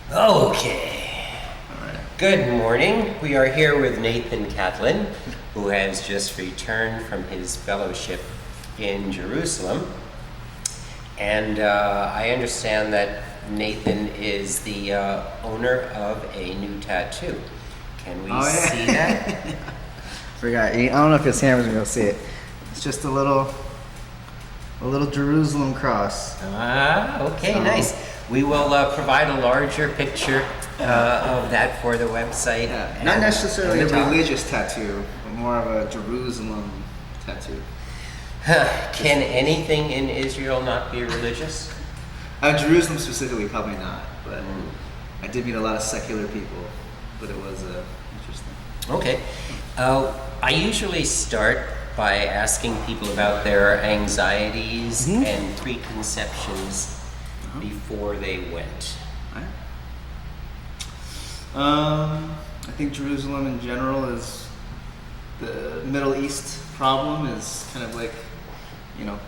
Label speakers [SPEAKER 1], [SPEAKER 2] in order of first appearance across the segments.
[SPEAKER 1] Okay.
[SPEAKER 2] All right.
[SPEAKER 1] Good morning. We are here with Nathan Catlin, who has just returned from his fellowship in Jerusalem. And I understand that Nathan is the owner of a new tattoo. Can we see that?
[SPEAKER 2] Forgot. I don't know if his camera's gonna see it. It's just a little Jerusalem cross.
[SPEAKER 1] Okay, nice. We will provide a larger picture of that for the website.
[SPEAKER 2] Yeah, not necessarily a
[SPEAKER 1] top.
[SPEAKER 2] religious tattoo, but more of a Jerusalem tattoo.
[SPEAKER 1] Can anything in Israel not be religious?
[SPEAKER 2] Jerusalem specifically, probably not. But I did meet a lot of secular people, but it was interesting.
[SPEAKER 1] Okay. I usually start by asking people about their anxieties and preconceptions before they went.
[SPEAKER 2] I think Jerusalem in general is the Middle East problem is kind of like,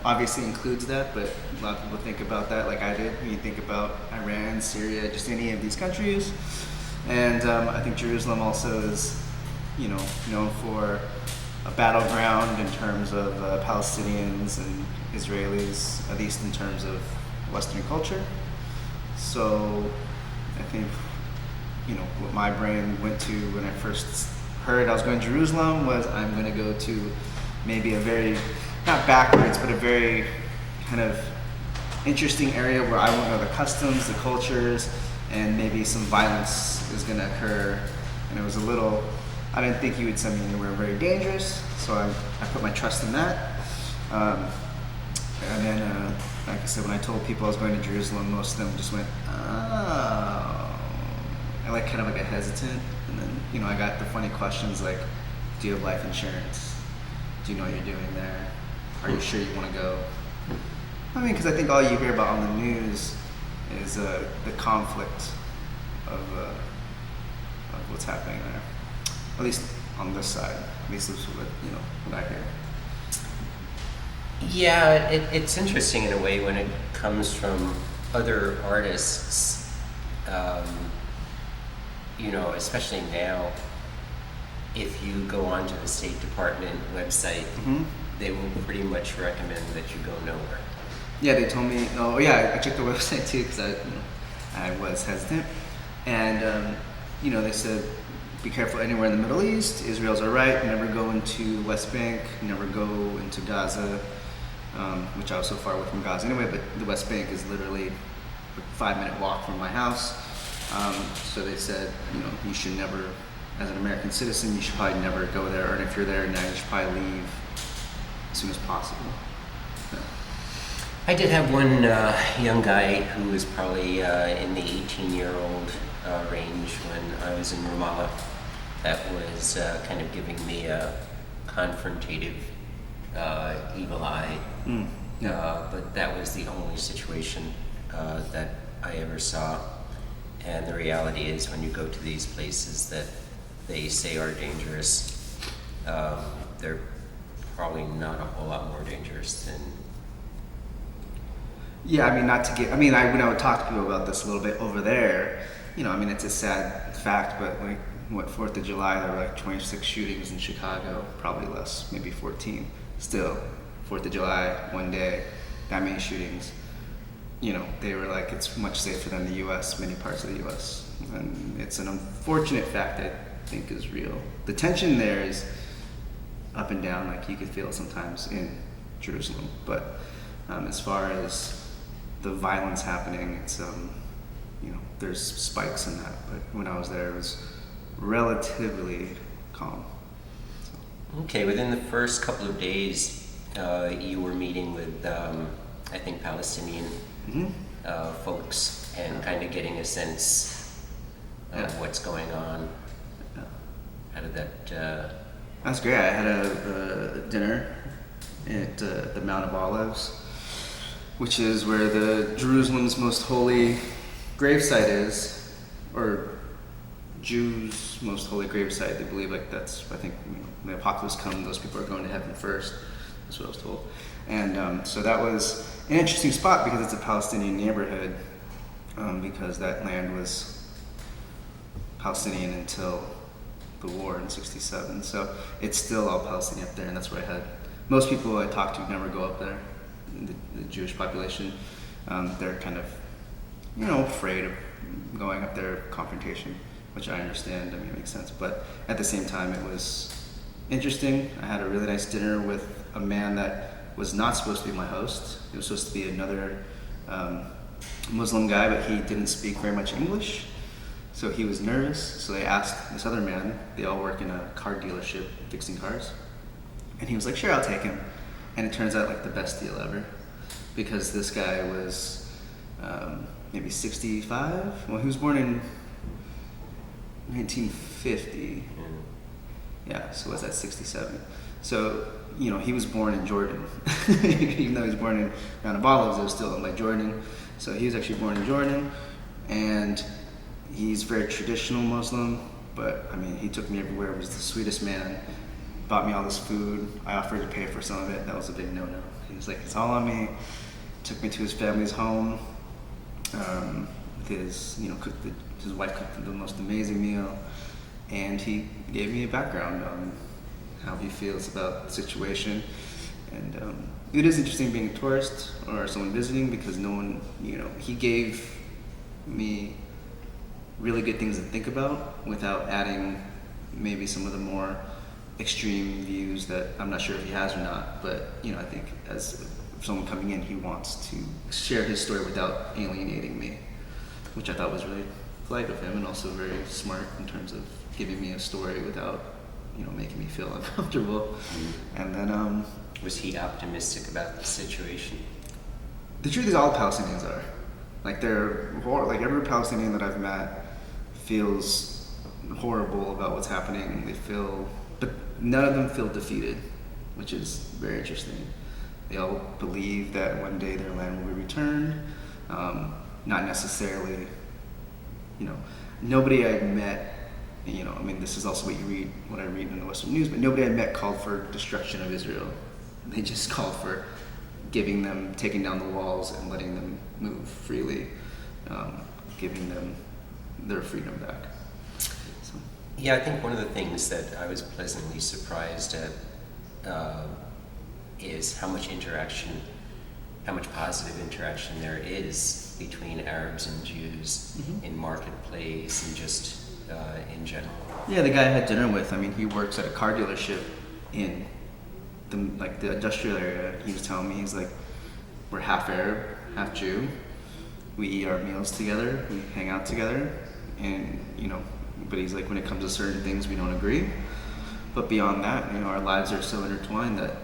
[SPEAKER 2] obviously includes that, but a lot of people think about that like I did. When you think about Iran, Syria, just any of these countries. And I think Jerusalem also is, known for a battleground in terms of Palestinians and Israelis, at least in terms of Western culture. So I think, what my brain went to when I first heard I was going to Jerusalem was I'm going to go to maybe a very, not backwards, but a very kind of interesting area where I won't know the customs, the cultures, and maybe some violence is going to occur. And it was I didn't think he would send me anywhere very dangerous, so I put my trust in that. And then, like I said, when I told people I was going to Jerusalem, most of them just went, oh. I kind of like a hesitant. And then, I got the funny questions like, do you have life insurance? Do you know what you're doing there? Are you sure you want to go? I mean, because I think all you hear about on the news is the conflict of what's happening there. At least on this side. At least this is what I hear.
[SPEAKER 1] Yeah, it's interesting in a way when it comes from other artists. Especially now, if you go onto the State Department website, they will pretty much recommend that you go nowhere.
[SPEAKER 2] Yeah, they told me. Oh, yeah, I checked the website too because I was hesitant, and they said, be careful anywhere in the Middle East. Israel's all right. Never go into West Bank. Never go into Gaza, which I was so far away from Gaza anyway. But the West Bank is literally a 5-minute walk from my house. So they said, you should never, as an American citizen, you should probably never go there. Or if you're there now, you should probably leave as soon as possible. Yeah.
[SPEAKER 1] I did have one young guy who was probably in the 18-year-old range when I was in Ramallah that was kind of giving me a confrontative evil eye. But that was the only situation that I ever saw. And the reality is when you go to these places that they say are dangerous, they're probably not a whole lot more dangerous than...
[SPEAKER 2] Yeah, I mean, when I would talk to people about this a little bit over there, it's a sad fact, but 4th of July, there were 26 shootings in Chicago, probably less, maybe 14. Still, 4th of July, one day, that many shootings. They were like, it's much safer than the U.S., many parts of the U.S. And it's an unfortunate fact that I think is real. The tension there is up and down, like you could feel it sometimes in Jerusalem. But as far as the violence happening, it's, there's spikes in that. But when I was there, it was relatively calm. So.
[SPEAKER 1] Okay, within the first couple of days, you were meeting with, I think, Palestinian folks and kind of getting a sense of what's going on.
[SPEAKER 2] Yeah.
[SPEAKER 1] How did that...
[SPEAKER 2] That's great. I had a dinner at the Mount of Olives, which is where the Jerusalem's most holy gravesite is, or Jews' most holy gravesite. They believe that's, I think, when the apocalypse comes, those people are going to heaven first. That's what I was told. And so that was an interesting spot because it's a Palestinian neighborhood, because that land was Palestinian until the war in '67. So it's still all Palestinian up there, and that's where I had most people I talk to never go up there. The Jewish population, they're kind of, afraid of going up there, confrontation, which I understand. I mean, it makes sense. But at the same time, it was interesting. I had a really nice dinner with a man that was not supposed to be my host. It was supposed to be another Muslim guy, but he didn't speak very much English. So he was nervous. So they asked this other man, they all work in a car dealership fixing cars. And he was like, sure, I'll take him. And it turns out like the best deal ever. Because this guy was maybe 65. Well, he was born in 1950. Yeah, so was that 67? So, he was born in Jordan. Even though he was born in Mount of Olives, it was still in like Jordan. So he was actually born in Jordan. And he's very traditional Muslim. But, I mean, he took me everywhere. He was the sweetest man. Bought me all this food. I offered to pay for some of it. That was a big no-no. He was like, it's all on me. Took me to his family's home. His wife cooked the most amazing meal. And he gave me a background on how he feels about the situation. And it is interesting being a tourist or someone visiting because no one, he gave me really good things to think about without adding maybe some of the more extreme views that I'm not sure if he has or not. But, I think as someone coming in, he wants to share his story without alienating me, which I thought was really polite of him and also very smart in terms of giving me a story without, making me feel uncomfortable. And then,
[SPEAKER 1] was he optimistic about the situation?
[SPEAKER 2] The truth is, all Palestinians are. Like like every Palestinian that I've met feels horrible about what's happening. But none of them feel defeated, which is very interesting. They all believe that one day their land will be returned. Not necessarily, nobody I met, this is also what I read in the Western news, but nobody I met called for destruction of Israel. They just called for taking down the walls and letting them move freely, giving them their freedom back. So.
[SPEAKER 1] Yeah, I think one of the things that I was pleasantly surprised at is how much positive interaction there is between Arabs and Jews in marketplace and just in general.
[SPEAKER 2] Yeah, the guy I had dinner with, he works at a car dealership in the industrial area. He was telling me, he's like, we're half Arab, half Jew. We eat our meals together, we hang out together, and but he's like, when it comes to certain things, we don't agree. But beyond that, our lives are so intertwined that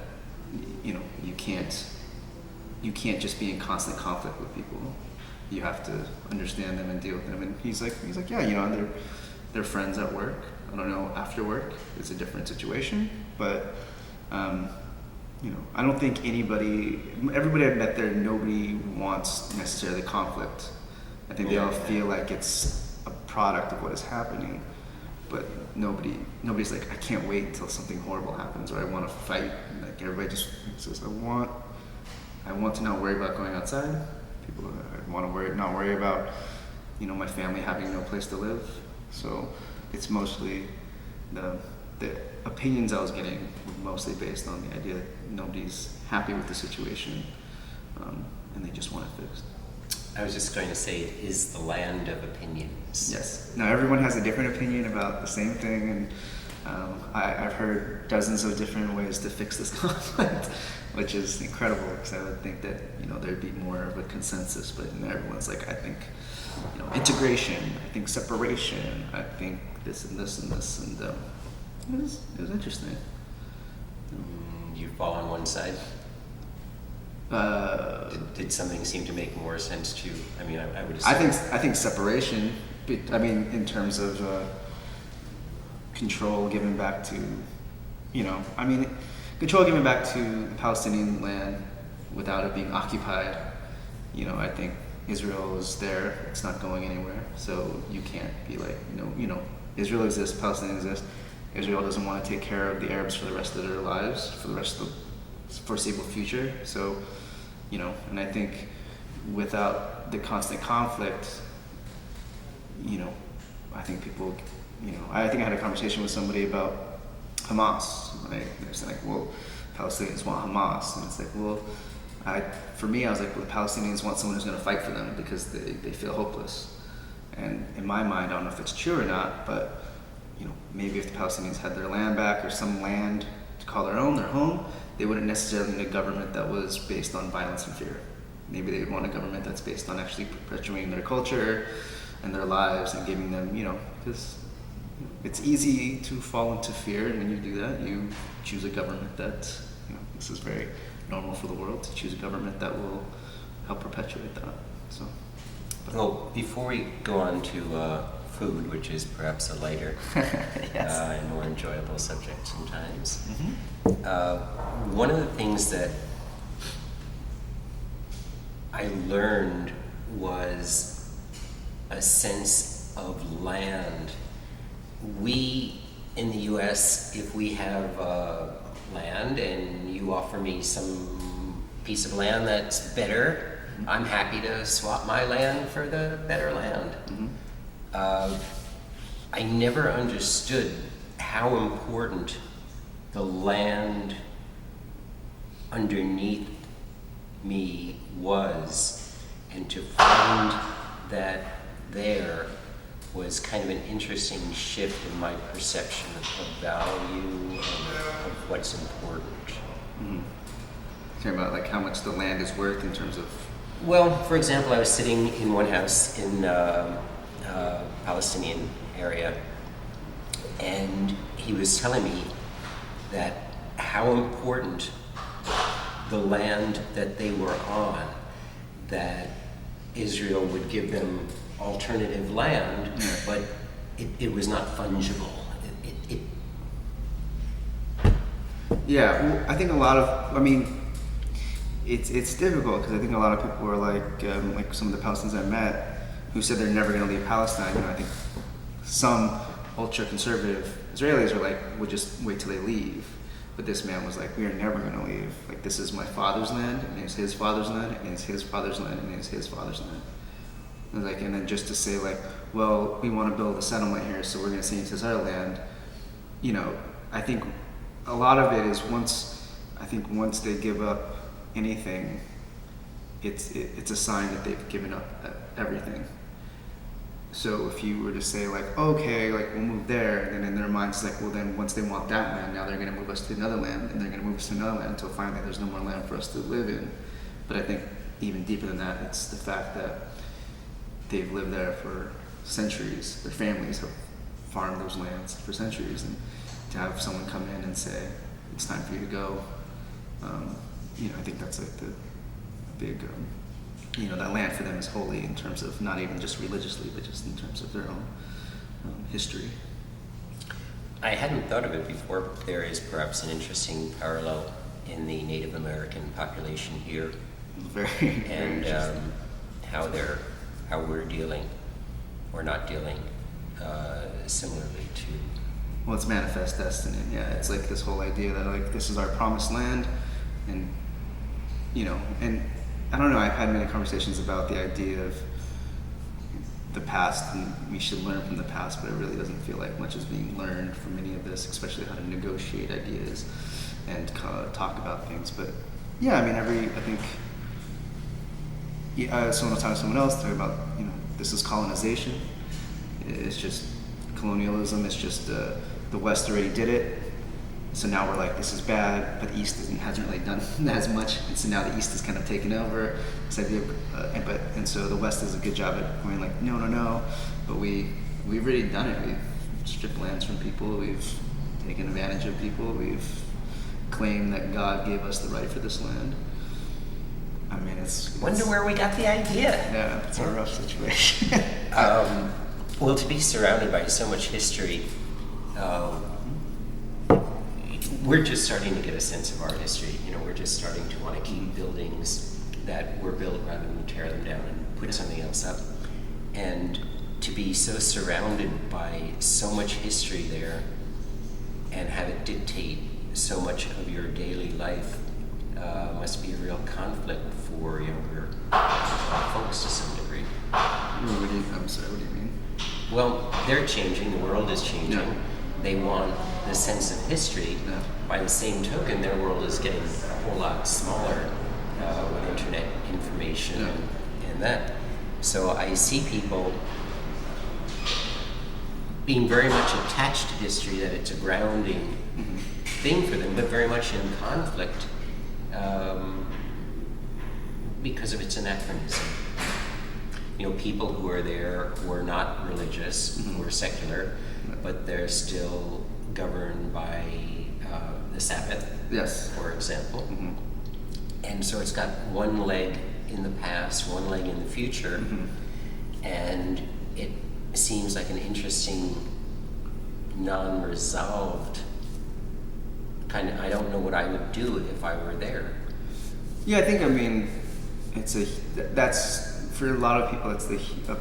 [SPEAKER 2] you can't just be in constant conflict with people. You have to understand them and deal with them. And he's like, yeah, they're friends at work. I don't know, after work, it's a different situation. But I don't think everybody I've met there, nobody wants necessarily conflict. I think they all feel like it's a product of what is happening. But nobody's like, I can't wait until something horrible happens, or I want to fight. Like everybody just says, I want to not worry about going outside. People, I want to not worry about, my family having no place to live. So it's mostly the opinions I was getting were mostly based on the idea that nobody's happy with the situation, and they just want it fixed.
[SPEAKER 1] I was just going to say, it is the land of opinions.
[SPEAKER 2] Yes. Now everyone has a different opinion about the same thing, and I've heard dozens of different ways to fix this conflict, which is incredible because I would think that there'd be more of a consensus, but everyone's like, I think integration, I think separation, I think this and this and this, and it was interesting.
[SPEAKER 1] You fall on one side? Did something seem to make more sense to you? I would assume.
[SPEAKER 2] I think separation. In terms of control given back to, control given back to the Palestinian land without it being occupied. I think Israel is there; it's not going anywhere. So you can't be like, Israel exists, Palestine exists. Israel doesn't want to take care of the Arabs for the rest of their lives, for the rest of the foreseeable future. So, and I think without the constant conflict, I think people, I think I had a conversation with somebody about Hamas, right? They're saying like, well, Palestinians want Hamas, and it's like, well, for me, I was like, well, the Palestinians want someone who's going to fight for them because they feel hopeless. And in my mind, I don't know if it's true or not, but maybe if the Palestinians had their land back or some land to call their own, their home, they wouldn't necessarily need a government that was based on violence and fear. Maybe they would want a government that's based on actually perpetuating their culture and their lives and giving them, because it's easy to fall into fear, and when you do that, you choose a government that, this is very normal for the world, to choose a government that will help perpetuate that. So.
[SPEAKER 1] Well, before we go on to food, which is perhaps a lighter
[SPEAKER 2] Yes.
[SPEAKER 1] and more enjoyable subject sometimes,
[SPEAKER 2] Mm-hmm.
[SPEAKER 1] one of the things that I learned was a sense of land. We in the US, if we have land and you offer me some piece of land that's better, I'm happy to swap my land for the better land.
[SPEAKER 2] Mm-hmm.
[SPEAKER 1] I never understood how important the land underneath me was, and to find that there was kind of an interesting shift in my perception of value and of what's important.
[SPEAKER 2] Mm-hmm. Talking about like how much the land is worth in terms of.
[SPEAKER 1] Well, for example, I was sitting in one house in Palestinian area, and he was telling me that how important the land that they were on, that Israel would give them alternative land, but it was not fungible.
[SPEAKER 2] Yeah, well, I think it's difficult because I think a lot of people are like some of the Palestinians I met who said they're never going to leave Palestine. I think some ultra-conservative Israelis are like, we'll just wait till they leave. But this man was like, we are never going to leave. Like, this is my father's land, and it's his father's land, and it's his father's land, and it's his father's land. And then just to say like, well, we want to build a settlement here, so we're going to say it's our land. I think a lot of it is once they give up anything, it's a sign that they've given up everything. So if you were to say like, okay, like we'll move there, then in their minds it's like, well then once they want that land, now they're going to move us to another land, and they're going to move us to another land until finally there's no more land for us to live in. But I think even deeper than that, it's the fact that they've lived there for centuries. Their families have farmed those lands for centuries, and to have someone come in and say, it's time for you to go, I think that's like the big, that land for them is holy in terms of not even just religiously, but just in terms of their own history.
[SPEAKER 1] I hadn't thought of it before, but there is perhaps an interesting parallel in the Native American population here,
[SPEAKER 2] Very, very
[SPEAKER 1] and
[SPEAKER 2] interesting.
[SPEAKER 1] how we're dealing or not dealing similarly to.
[SPEAKER 2] Well, it's manifest destiny. Yeah, it's like this whole idea that like this is our promised land, and and I don't know. I've had many conversations about the idea of the past, and we should learn from the past, but it really doesn't feel like much is being learned from any of this, especially how to negotiate ideas and talk about things. But yeah, I think someone was talking to someone else talking about this is colonization. It's just colonialism. It's just the West already did it, so now we're like, this is bad, but the East hasn't really done as much, and so now the East is kind of taken over this idea of, and so the West does a good job at going like, no, but we've already done it. We've stripped lands from people, we've taken advantage of people, we've claimed that God gave us the right for this land. I mean, it's
[SPEAKER 1] Wonder where we got the idea.
[SPEAKER 2] Yeah, it's a rough situation.
[SPEAKER 1] Well, to be surrounded by so much history, we're just starting to get a sense of our history. We're just starting to want to keep buildings that were built rather than tear them down and put something else up. And to be so surrounded by so much history there and have it dictate so much of your daily life must be a real conflict for younger folks to some degree.
[SPEAKER 2] I'm sorry, what do you mean?
[SPEAKER 1] Well, they're changing. The world is changing.
[SPEAKER 2] Yeah.
[SPEAKER 1] They want the sense of history.
[SPEAKER 2] Yeah.
[SPEAKER 1] By the same token, their world is getting a whole lot smaller with internet information
[SPEAKER 2] Yeah.
[SPEAKER 1] and that. So I see people being very much attached to history, that it's a grounding thing for them, but very much in conflict because of its anachronism. You know, people who are there who are not religious, who are secular, but they're still governed by the Sabbath,
[SPEAKER 2] Yes.
[SPEAKER 1] for example.
[SPEAKER 2] Mm-hmm.
[SPEAKER 1] And so it's got one leg in the past, one leg in the future, and it seems like an interesting, non-resolved kind of. I don't know what I would do if I were there.
[SPEAKER 2] Yeah, I mean, that's for a lot of people. It's a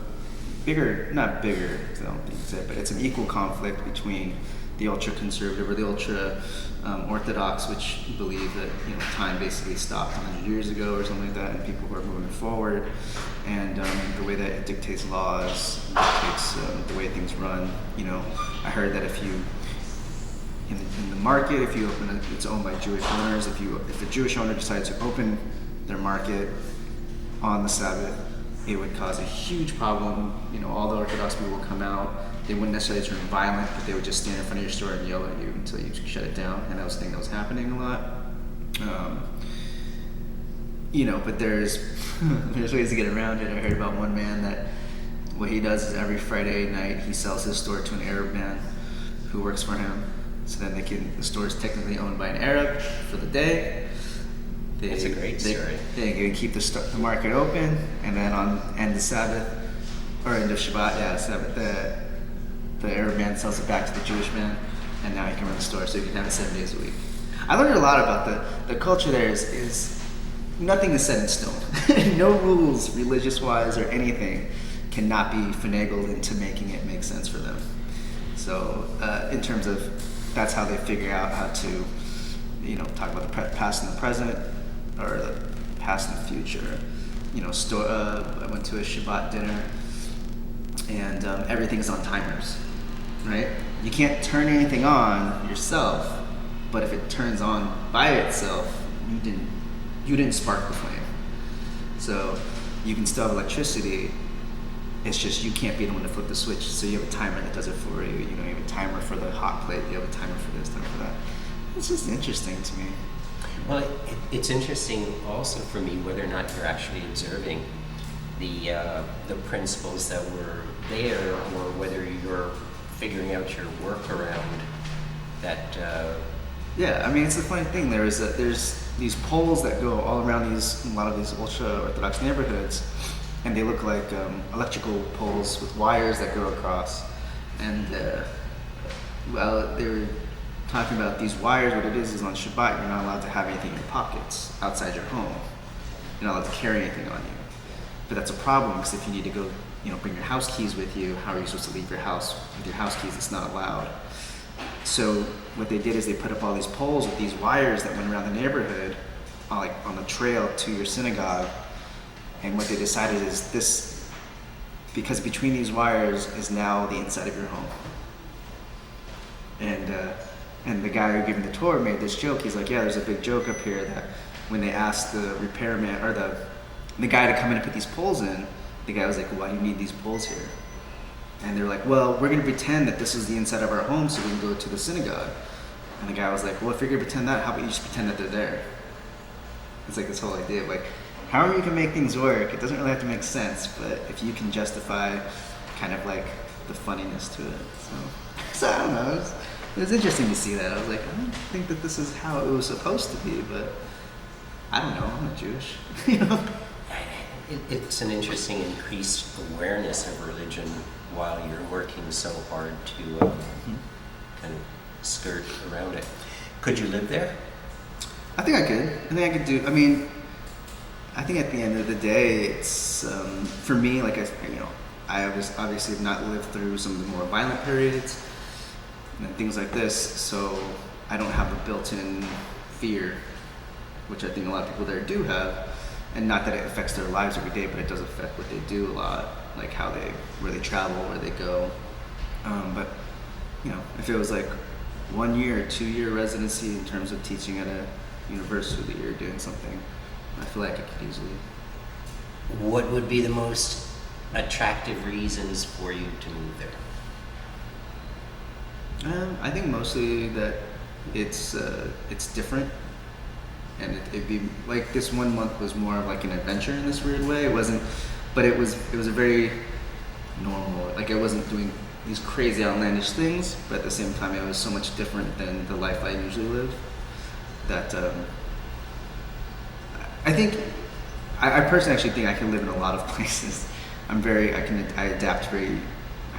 [SPEAKER 2] bigger, not bigger, I don't think it's it, but it's an equal conflict between the ultra-conservative or the ultra-orthodox, which believe that time basically stopped 100 years ago or something like that, and people who are moving forward, and the way that it dictates laws, dictates the way things run. I heard that if you in the market, if you open it's owned by Jewish owners. If a Jewish owner decides to open their market on the Sabbath, it would cause a huge problem. All the Orthodox people would come out. They wouldn't necessarily turn violent, but they would just stand in front of your store and yell at you until you shut it down. And that was a thing that was happening a lot. But there's ways to get around it. I heard about one man that what he does is every Friday night he sells his store to an Arab man who works for him. So then the store is technically owned by an Arab for the day.
[SPEAKER 1] That's a great story.
[SPEAKER 2] They keep the market open, and then on end of Sabbath or end of Shabbat, Sabbath, the Arab man sells it back to the Jewish man, and now he can run the store, so he can have it 7 days a week. I learned a lot about the culture there. Is nothing is set in stone. No rules, religious-wise or anything, cannot be finagled into making it make sense for them. So in terms of, that's how they figure out how to, talk about the past and the present, or the past and the future. I went to a Shabbat dinner, and everything's on timers, right? You can't turn anything on yourself, but if it turns on by itself, you didn't spark the flame. So you can still have electricity. It's just you can't be the one to flip the switch. So you have a timer that does it for you. You have a timer for the hot plate. You have a timer for this, timer for that. It's just interesting to me.
[SPEAKER 1] Well, it's interesting also for me whether or not you're actually observing the principles that were there, or whether you're figuring out your workaround. That
[SPEAKER 2] Yeah, it's the funny thing. There's these poles that go all around a lot of these ultra-Orthodox neighborhoods, and they look like electrical poles with wires that go across. And they were talking about these wires. What it is on Shabbat, you're not allowed to have anything in your pockets outside your home. You're not allowed to carry anything on you. But that's a problem, because if you need to go, bring your house keys with you, how are you supposed to leave your house with your house keys? It's not allowed. So what they did is they put up all these poles with these wires that went around the neighborhood, on the trail to your synagogue. And what they decided is this, because between these wires is now the inside of your home. And the guy who gave me the tour made this joke. He's like, there's a big joke up here that when they asked the repairman or the guy to come in and put these poles in, the guy was like, why do you need these poles here? And they're like, well, we're going to pretend that this is the inside of our home so we can go to the synagogue. And the guy was like, well, if you're going to pretend that, how about you just pretend that they're there? It's like this whole idea of however you can make things work. It doesn't really have to make sense, but if you can justify kind of the funniness to it. So I don't know. It was interesting to see that. I was like, I don't think that this is how it was supposed to be, but I don't know. I'm not Jewish.
[SPEAKER 1] it's an interesting increased awareness of religion while you're working so hard to kind of skirt around it. Could you live there?
[SPEAKER 2] I think I could. I think at the end of the day, it's for me. I was obviously have not lived through some of the more violent periods and things like this, so I don't have a built-in fear, which I think a lot of people there do have. and not that it affects their lives every day, but it does affect what they do a lot, like where they travel, where they go. But if it was like 1 year, 2 year residency in terms of teaching at a university that you're doing something, I feel like I could easily.
[SPEAKER 1] What would be the most attractive reasons for you to move there?
[SPEAKER 2] I think mostly that it's different, and it'd be like this 1 month was more of like an adventure in this weird way. It wasn't, but it was a very normal. Like I wasn't doing these crazy outlandish things, but at the same time, it was so much different than the life I usually live. That I think I personally actually think I can live in a lot of places. I adapt I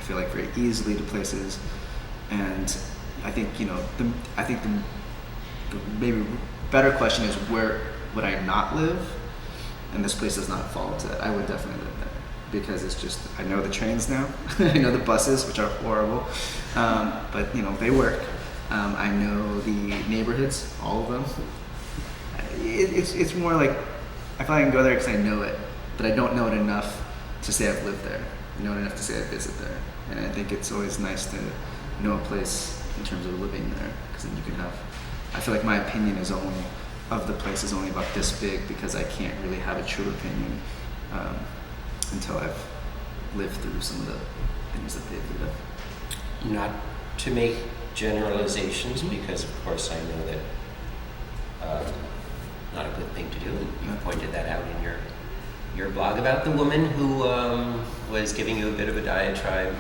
[SPEAKER 2] feel like very easily to places, and I think the maybe better question is where would I not live, and this place does not fall into that. I would definitely live there because it's just I know the trains now, I know the buses, which are horrible, but they work. I know the neighborhoods, all of them. It's more like I feel like I can go there because I know it, but I don't know it enough to say I've lived there. I know it enough to say I visit there, and I think it's always nice to know a place in terms of living there, because then you can have. I feel like my opinion of the place is only about this big because I can't really have a true opinion until I've lived through some of the things that they've lived.
[SPEAKER 1] Not to make generalizations, because of course I know that not a good thing to do, and you pointed that out in your blog about the woman who was giving you a bit of a diatribe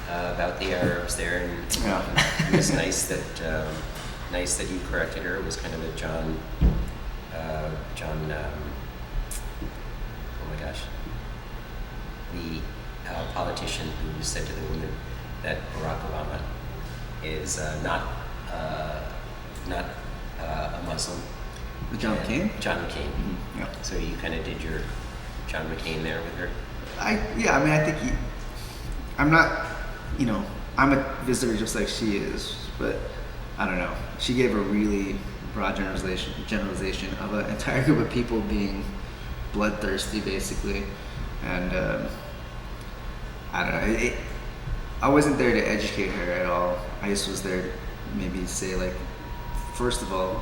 [SPEAKER 1] about the Arabs there, and it was nice that you corrected her. It was kind of a John oh my gosh, the politician who said to the woman that Barack Obama is not a Muslim.
[SPEAKER 2] John McCain?
[SPEAKER 1] John McCain.
[SPEAKER 2] Mm-hmm. Yeah.
[SPEAKER 1] So you kind of did your John McCain there with her.
[SPEAKER 2] I think I'm not, I'm a visitor just like she is, but I don't know. She gave a really broad generalization of an entire group of people being bloodthirsty, basically, and I don't know. I wasn't there to educate her at all. I just was there to maybe say, like, first of all,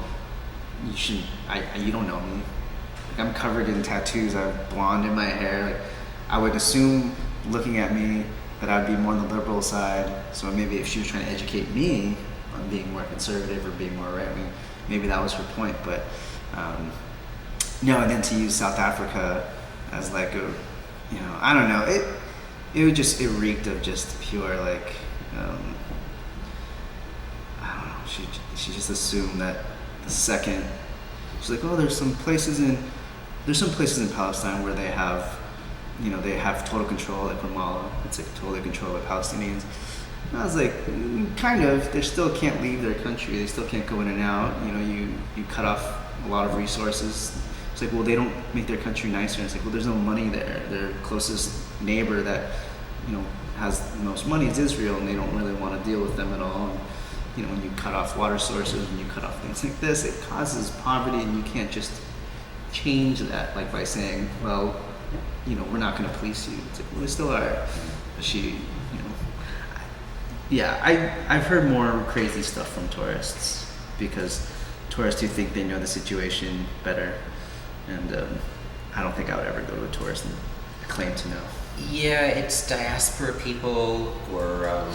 [SPEAKER 2] you don't know me. Like, I'm covered in tattoos. I have blonde in my hair. Like, I would assume, looking at me, that I'd be more on the liberal side. So maybe if she was trying to educate me on being more conservative or being more right-wing, maybe that was her point. But no, and then to use South Africa as like a, I don't know. It reeked of just pure like, I don't know. She just assumed that the second she's like, oh, there's some places in Palestine where they have, they have total control, like Ramallah. It's like totally controlled by Palestinians. And I was like, kind of. They still can't leave their country. They still can't go in and out. You cut off a lot of resources. It's like, well, they don't make their country nicer. And it's like, well, there's no money there. Their closest neighbor that, has the most money is Israel, and they don't really want to deal with them at all. And, when you cut off water sources, when you cut off things like this, it causes poverty, and you can't just change that, like by saying, well, we're not going to police you. It's like, well, they still are. But she, I've heard more crazy stuff from tourists, because tourists who think they know the situation better, and I don't think I would ever go to a tourist and claim to know.
[SPEAKER 1] Yeah, it's diaspora people or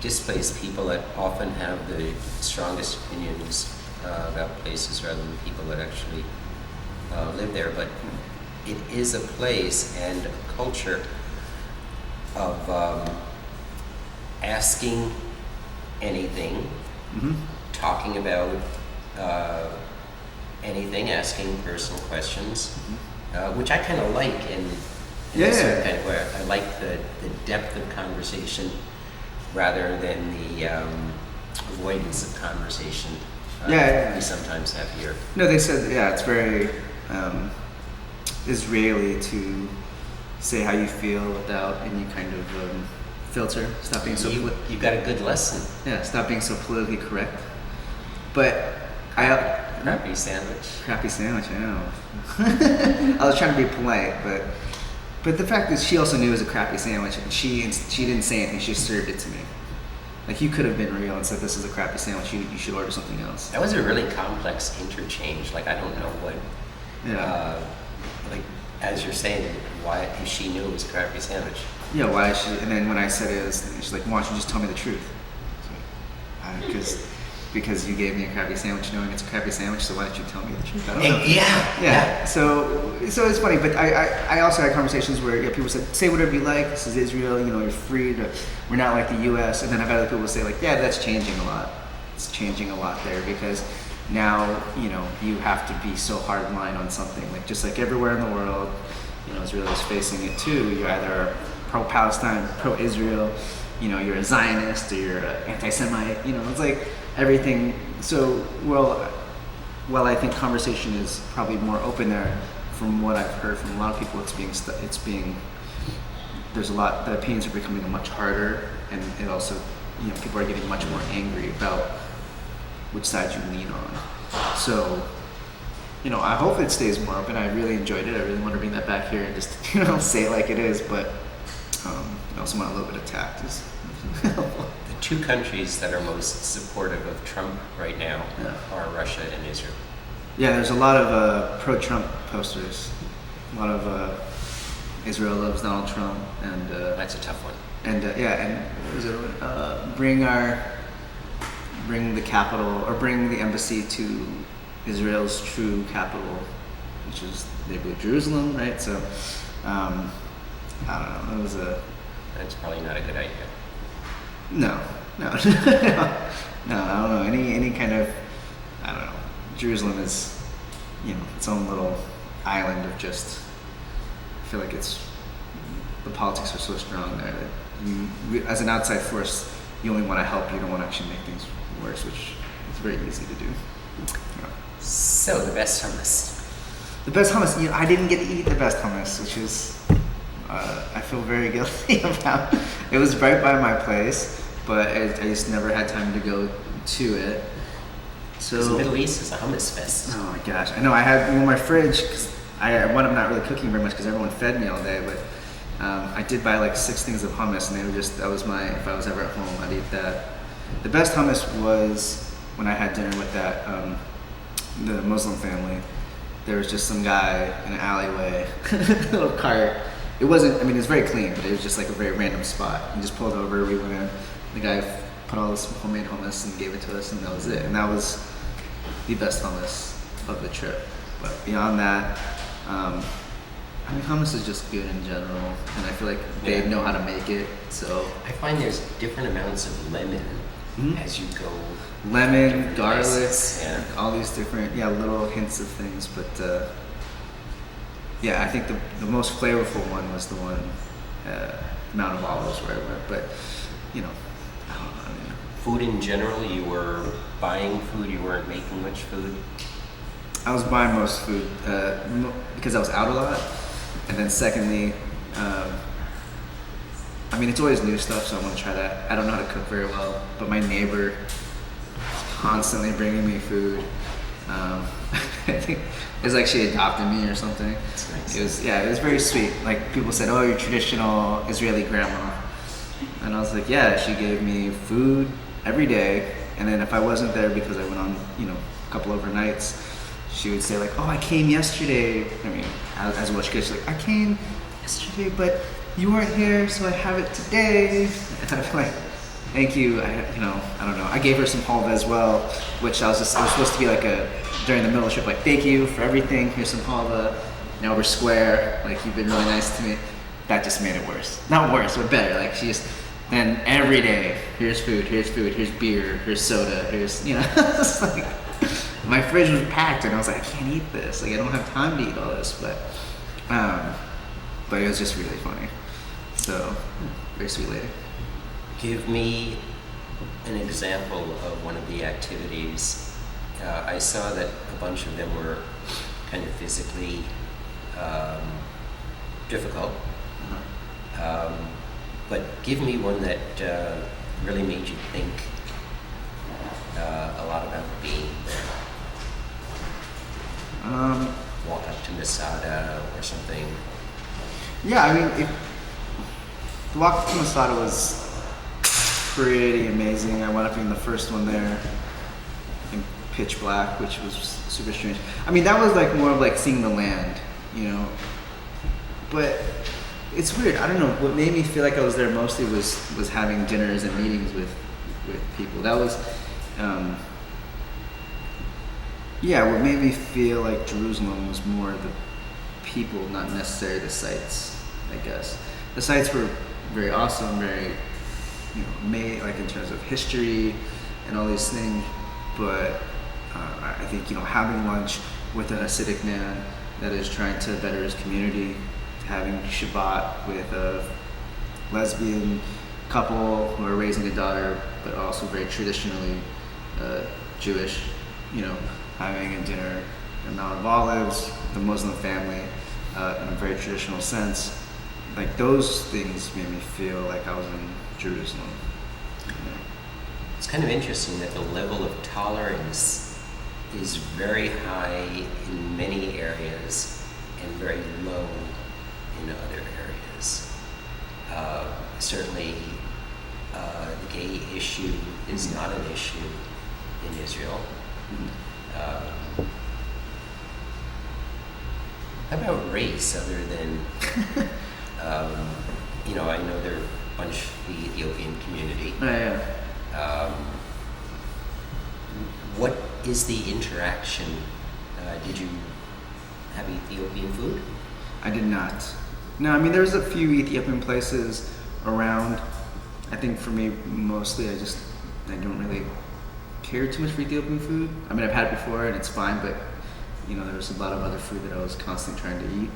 [SPEAKER 1] displaced people that often have the strongest opinions about places rather than people that actually live there. But it is a place and a culture of asking anything, talking about anything, asking personal questions, which I kind of like in a certain kind of way. I like the depth of conversation rather than the avoidance of conversation we sometimes have here.
[SPEAKER 2] No, they said, it's very Israeli to say how you feel without any kind of filter. Stop being so.
[SPEAKER 1] You got a good lesson.
[SPEAKER 2] Yeah, stop being so politically correct. But
[SPEAKER 1] crappy sandwich.
[SPEAKER 2] Crappy sandwich, I know. I was trying to be polite, but the fact is, she also knew it was a crappy sandwich, and she didn't say anything. She just served it to me. Like, you could have been real and said, "This is a crappy sandwich. You should order something else."
[SPEAKER 1] That was a really complex interchange. Like, I don't know what.
[SPEAKER 2] Yeah.
[SPEAKER 1] Like, as you're saying, why she knew it was a crappy sandwich.
[SPEAKER 2] Yeah, why is she? And then when I said it, she's like, "Why don't you just tell me the truth?" Because you gave me a crappy sandwich knowing it's a crappy sandwich, so why don't you tell me the truth? I don't know.
[SPEAKER 1] Yeah.
[SPEAKER 2] So it's funny, but I also had conversations where people said, "Say whatever you like. This is Israel. You're free to. We're not like the U.S." And then I've had other people say like, "Yeah, that's changing a lot. It's changing a lot there because now you have to be so hardline on something. Like just like everywhere in the world, Israel is facing it too. You're either pro-Palestine, pro-Israel. You're a Zionist or you're an anti-Semite. It's like everything. So while I think conversation is probably more open there, from what I've heard from a lot of people, there's a lot. The opinions are becoming much harder, and it also people are getting much more angry about which side you lean on. So I hope it stays more open. I really enjoyed it. I really want to bring that back here and just say it like it is, but I also want a little bit of tact.
[SPEAKER 1] The two countries that are most supportive of Trump right now are Russia and Israel.
[SPEAKER 2] Yeah, there's a lot of pro-Trump posters. A lot of Israel loves Donald Trump, and
[SPEAKER 1] that's a tough one.
[SPEAKER 2] And what was it? Bring the capital or bring the embassy to Israel's true capital, which is they believe Jerusalem, right? So I don't know. It was a.
[SPEAKER 1] That's probably not a good idea.
[SPEAKER 2] No, no, no. I don't know. Any kind of, I don't know. Jerusalem is, its own little island of just. I feel like the politics are so strong there that as an outside force, you only want to help. You don't want to actually make things worse, which is very easy to do. Yeah.
[SPEAKER 1] So the best hummus.
[SPEAKER 2] The best hummus. I didn't get to eat the best hummus, which is. I feel very guilty about. It was right by my place, but I just never had time to go to it. So
[SPEAKER 1] the Middle East is a hummus fest.
[SPEAKER 2] Oh my gosh, I know. I had my fridge because I wound up not really cooking very much because everyone fed me all day. But I did buy like 6 things of hummus, and they were just if I was ever at home, I'd eat that. The best hummus was when I had dinner with the Muslim family. There was just some guy in an alleyway, little cart. It wasn't, it was very clean, but it was just like a very random spot. He just pulled over, we went in, the guy put all this homemade hummus and gave it to us, and that was it. And that was the best hummus of the trip. But beyond that, hummus is just good in general, and I feel like they know how to make it, so.
[SPEAKER 1] I find there's different amounts of lemon as you go.
[SPEAKER 2] Lemon, garlic, all these different, little hints of things, but I think the most flavorful one was the one, Mount of Olives where I went, but, I don't know.
[SPEAKER 1] Food in general, you were buying food, you weren't making much food?
[SPEAKER 2] I was buying most food because I was out a lot, and then secondly, it's always new stuff, so I want to try that. I don't know how to cook very well, but my neighbor is constantly bringing me food. I think it was like she adopted me or something.
[SPEAKER 1] That's nice.
[SPEAKER 2] It was very sweet. Like people said, "Oh, you're traditional Israeli grandma," and I was like, "Yeah." She gave me food every day, and then if I wasn't there because I went on, a couple overnights, she would say like, "Oh, I came yesterday." As well, she's like, "I came yesterday, but you weren't here, so I have it today." And I'm like, "Thank you." I don't know. I gave her some halva as well, which it was supposed to be like during the middle of the trip, like, "Thank you for everything. Here's some halva. Now we're square. Like, you've been really nice to me." That just made it worse. Not worse, but better. Like, then every day, here's food, here's beer, here's soda, here's, it's like, my fridge was packed, and I was like, I can't eat this. Like, I don't have time to eat all this, but it was just really funny. So, very sweet lady.
[SPEAKER 1] Give me an example of one of the activities. I saw that a bunch of them were kind of physically difficult. But give me one that really made you think a lot about being there. Walk up to Masada or something.
[SPEAKER 2] Yeah, I mean, the walk to Masada was pretty amazing. I wound up being the first one there in pitch black, which was super strange. I mean, that was like more of like seeing the land, you know. But it's weird. I don't know. What made me feel like I was there mostly was having dinners and meetings with people. That was, yeah. What made me feel like Jerusalem was more the people, not necessarily the sites. I guess the sites were very awesome, very, you know, made like in terms of history and all these things. But I think, you know, having lunch with a Hasidic man that is trying to better his community, having Shabbat with a lesbian couple who are raising a daughter, but also very traditionally Jewish, you know, having a dinner in Mount of Olives, the Muslim family, in a very traditional sense. Like those things made me feel like I was in Jerusalem. You know?
[SPEAKER 1] It's kind of interesting that the level of tolerance is very high in many areas and very low in other areas. Certainly, the gay issue is not an issue in Israel. How about race, other than, you know, I know there are a bunch of the Ethiopian community.
[SPEAKER 2] Yeah.
[SPEAKER 1] What is the interaction? Did you have Ethiopian food?
[SPEAKER 2] I did not. No, I mean there's a few Ethiopian places around. I think for me mostly I don't really care too much for Ethiopian food. I mean I've had it before and it's fine, but you know there was a lot of other food that I was constantly trying to eat.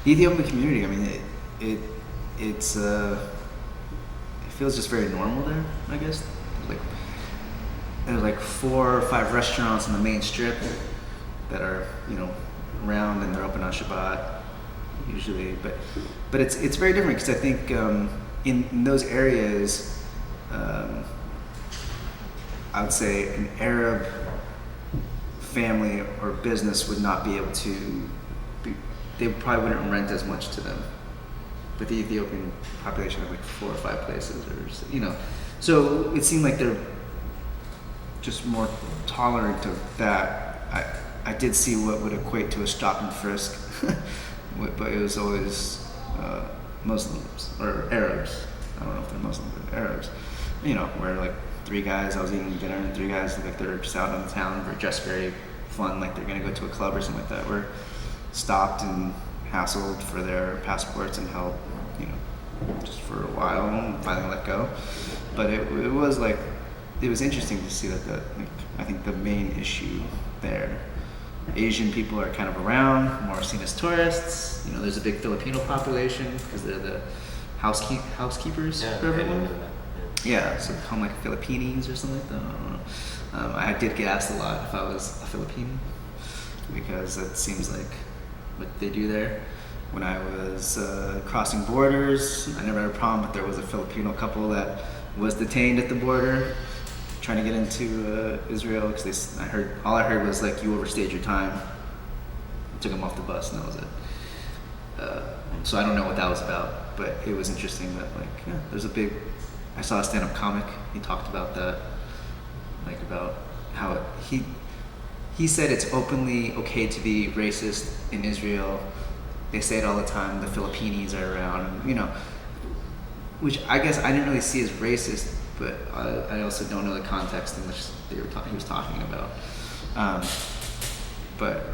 [SPEAKER 2] The Ethiopian community, I mean it feels just very normal there, I guess. There's like 4 or 5 restaurants on the main strip that are, you know, around, and they're open on Shabbat usually. But it's very different because I think in those areas, I would say an Arab family or business would not be able to. They probably wouldn't rent as much to them. But the Ethiopian population has like 4 or 5 places, or you know, so it seemed like they're just more tolerant of that. I did see what would equate to a stop and frisk, but it was always Muslims or Arabs. I don't know if they're Muslims, but Arabs. You know, where like 3 guys, I was eating dinner, and 3 guys look like they're just out on the town, were dressed very fun, like they're gonna go to a club or something like that. Were stopped and hassled for their passports and held, you know, just for a while, and finally let go. But it was like, it was interesting to see that I think the main issue there, Asian people are kind of around, more seen as tourists. You know, there's a big Filipino population because they're the housekeepers for everyone. Yeah, so they call them like Filipinis or something like that. I don't know. I did get asked a lot if I was a Filipino because it seems like what they do there. When I was crossing borders, I never had a problem, but there was a Filipino couple that was detained at the border trying to get into Israel because all I heard was like, you overstayed your time. I took them off the bus and that was it. So I don't know what that was about, but it was interesting that there's a big. I saw a stand-up comic. He talked about that, like about how he said it's openly okay to be racist in Israel. They say it all the time. The Filipinis are around, you know, which I guess I didn't really see as racist. But I also don't know the context in which he was talking about. But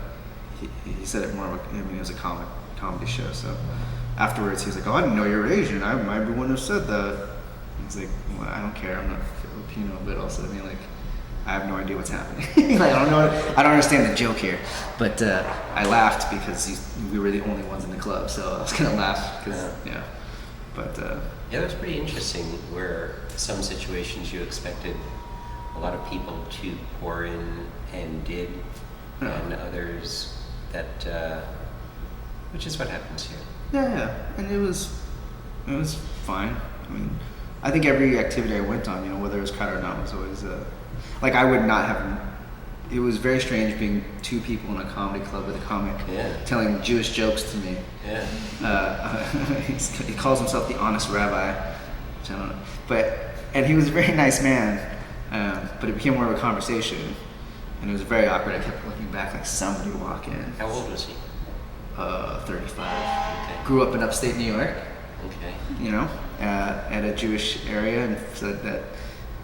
[SPEAKER 2] he said it more like, I mean, it was a comedy show. So afterwards, he was like, "Oh, I didn't know you were Asian. I might be one who said that." He's like, "Well, I don't care. I'm not Filipino, but also, I mean, like, I have no idea what's happening. Like, I don't understand the joke here." But I laughed because we were the only ones in the club, so I was gonna laugh because yeah. But
[SPEAKER 1] yeah, it was pretty interesting where some situations you expected a lot of people to pour in and did, and others that, which is what happens here.
[SPEAKER 2] Yeah, and it was fine. I mean, I think every activity I went on, you know, whether it was crowded or not, was always like I would not have it was very strange being two people in a comedy club with a comic telling Jewish jokes to me. He calls himself the honest rabbi, which I don't know. And he was a very nice man, but it became more of a conversation, and it was very awkward. I kept looking back like somebody would walk in.
[SPEAKER 1] How old was he?
[SPEAKER 2] 35.
[SPEAKER 1] Okay.
[SPEAKER 2] Grew up in upstate New York.
[SPEAKER 1] Okay.
[SPEAKER 2] You know, at a Jewish area, and said that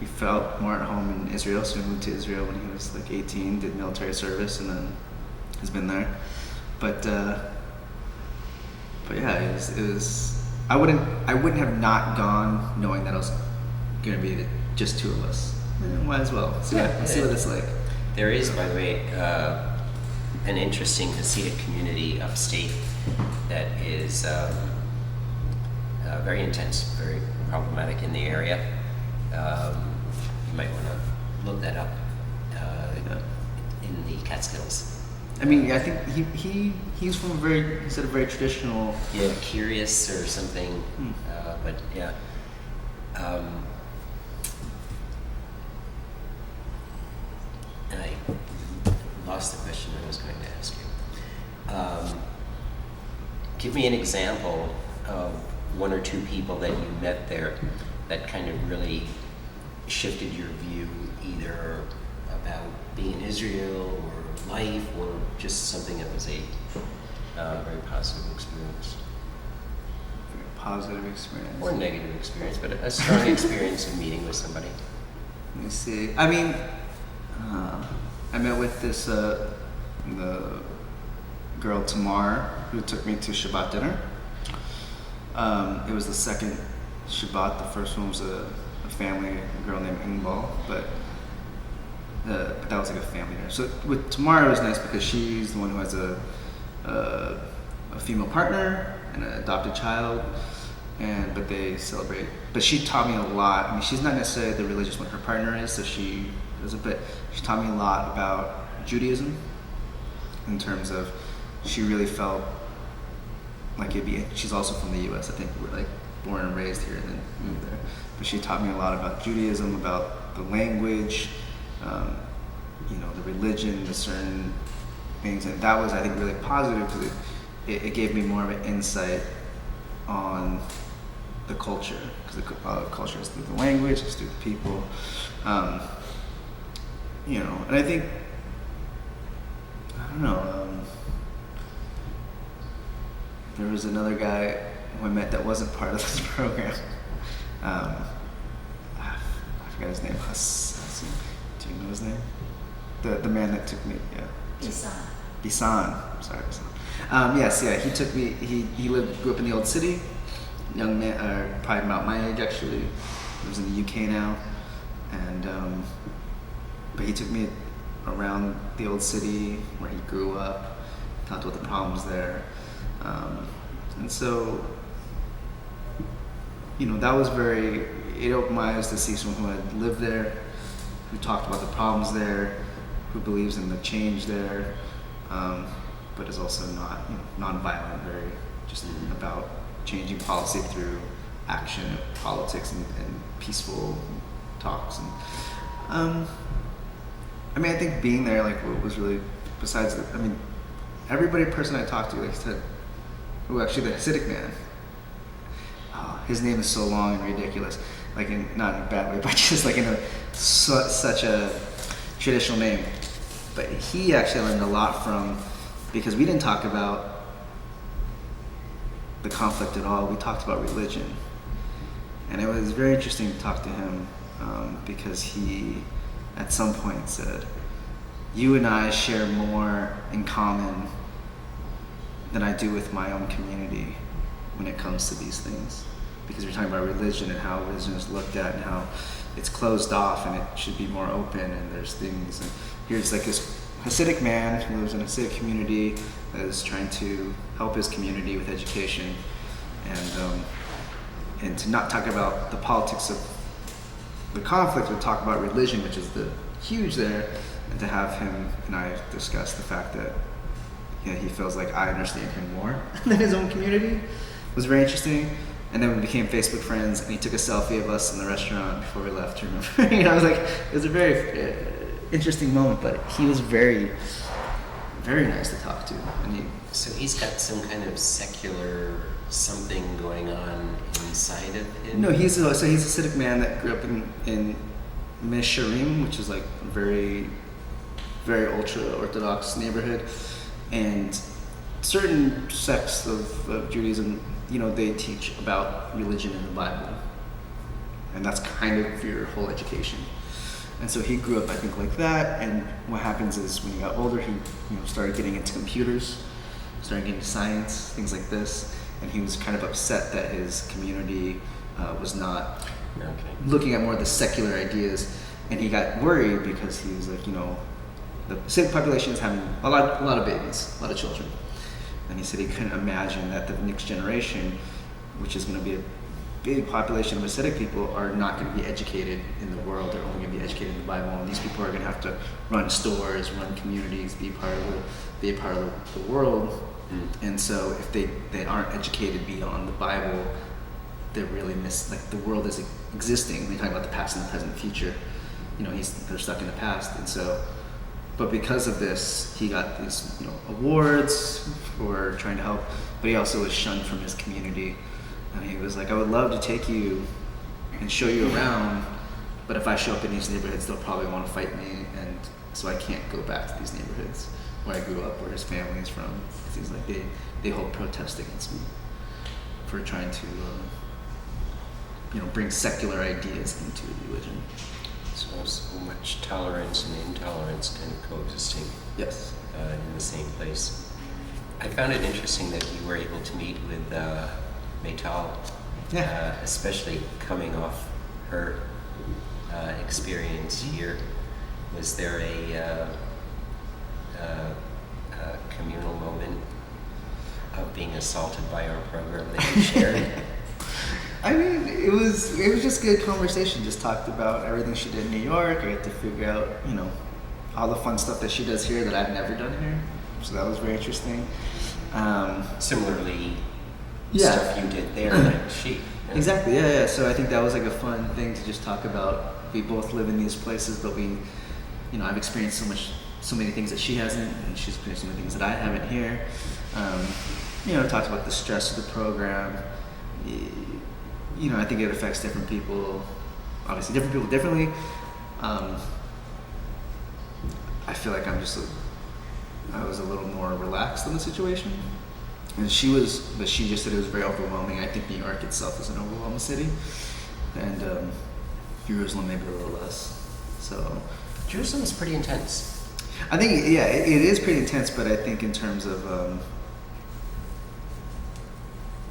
[SPEAKER 2] he felt more at home in Israel, so he moved to Israel when he was like 18, did military service, and then has been there. But yeah, it was. I wouldn't have not gone knowing that it was gonna be just two of us. Might as well see what it's like.
[SPEAKER 1] There is, by the way, an interesting Hasidic community upstate that is very intense, very problematic in the area. You might want to look that up in the Catskills.
[SPEAKER 2] I mean, I think he's from he said a very traditional.
[SPEAKER 1] Yeah, Curious or something. But yeah. I lost the question I was going to ask you. Give me an example of one or two people that you met there that kind of really shifted your view, either about being in Israel or life, or just something that was a very positive experience.
[SPEAKER 2] Very positive experience.
[SPEAKER 1] Or negative experience, but a strong experience of meeting with somebody.
[SPEAKER 2] Let me see. I mean, I met with this the girl Tamar, who took me to Shabbat dinner. It was the second Shabbat. The first one was a family, a girl named Ingbal, but that was like a family dinner. So with Tamar, it was nice because she's the one who has a female partner and an adopted child, but they celebrate. But she taught me a lot. I mean, she's not necessarily the religious one. Her partner is, so she doesn't. But she taught me a lot about Judaism, in terms of she really felt like she's also from the U.S. I think we're like born and raised here and then moved there. But she taught me a lot about Judaism, about the language, the religion, the certain things, and that was, I think, really positive because it gave me more of an insight on the culture, because the culture is through the language, it's through the people, and I think, I don't know, there was another guy who I met that wasn't part of this program. I forgot his name. Do you know his name? The man that took me. Yeah. Bisan. Sorry, Bisan. Yes. He took me. He grew up in the old city. Young man, probably about my age actually. He was in the UK now, and but he took me around the old city where he grew up. Talked about the problems there. And so, that was it opened my eyes to see someone who had lived there, who talked about the problems there, who believes in the change there, but is also not, non-violent, very just about changing policy through action, politics, and peaceful talks. And I think being there, what was really, besides, every person I talked to, like I said, actually the Hasidic man, his name is so long and ridiculous, not in a bad way, but just such a traditional name. But he actually learned a lot from, because we didn't talk about the conflict at all, we talked about religion. And it was very interesting to talk to him, because he at some point said, you and I share more in common than I do with my own community when it comes to these things. Because we're talking about religion and how religion is looked at and how it's closed off and it should be more open, and there's things. And here's this Hasidic man who lives in a Hasidic community that is trying to help his community with education, and to not talk about the politics of the conflict, but talk about religion, which is huge there, and to have him and I discuss the fact that he feels like I understand him more than his own community, was very interesting. And then we became Facebook friends, and he took a selfie of us in the restaurant before we left. Remember, I was like, it was a very interesting moment, but he was very, very nice to talk to. And
[SPEAKER 1] So he's got some kind of secular something going on inside of him?
[SPEAKER 2] no, he's a Hasidic man that grew up in Misharim, which is like a very, very ultra-Orthodox neighborhood. And certain sects of Judaism, they teach about religion in the Bible. And that's kind of your whole education. And so he grew up, I think, like that. And what happens is when he got older, he started getting into computers, started getting into science, things like this. And he was kind of upset that his community was not looking at more of the secular ideas. And he got worried because he was like, the Hasidic population is having a lot of babies, a lot of children. And he said he couldn't imagine that the next generation, which is going to be a big population of Hasidic people, are not going to be educated in the world. They're only going to be educated in the Bible. And these people are going to have to run stores, run communities, be a part of the world. And so if they aren't educated beyond the Bible, they're really the world is existing. They talk about the past and the present and future. They're stuck in the past. And so, but because of this, he got these awards for trying to help, but he also was shunned from his community. And he was like, I would love to take you and show you around, but if I show up in these neighborhoods, they'll probably want to fight me, and so I can't go back to these neighborhoods where I grew up, where his family is from. Because he's like, they hold protest against me for trying to, bring secular ideas into religion.
[SPEAKER 1] So much tolerance and intolerance kind of coexisting.
[SPEAKER 2] Yes.
[SPEAKER 1] In the same place. I found it interesting that you were able to meet with Maytal, especially coming off her experience here. Was there a communal moment of being assaulted by our program that you shared?
[SPEAKER 2] I mean, it was just good conversation. Just talked about everything she did in New York. I got to figure out, all the fun stuff that she does here that I've never done here. So that was very interesting.
[SPEAKER 1] Similarly, stuff you did there, like she. Yeah.
[SPEAKER 2] Exactly. Yeah. So I think that was like a fun thing to just talk about. We both live in these places, but I've experienced so many things that she hasn't, and she's experienced so many things that I haven't here. Talked about the stress of the program. I think it affects different people. Obviously, different people differently. I feel like I was a little more relaxed in the situation, and she just said it was very overwhelming. I think New York itself is an overwhelming city, and Jerusalem maybe a little less. So
[SPEAKER 1] Jerusalem is pretty intense.
[SPEAKER 2] I think it is pretty intense, but I think in terms of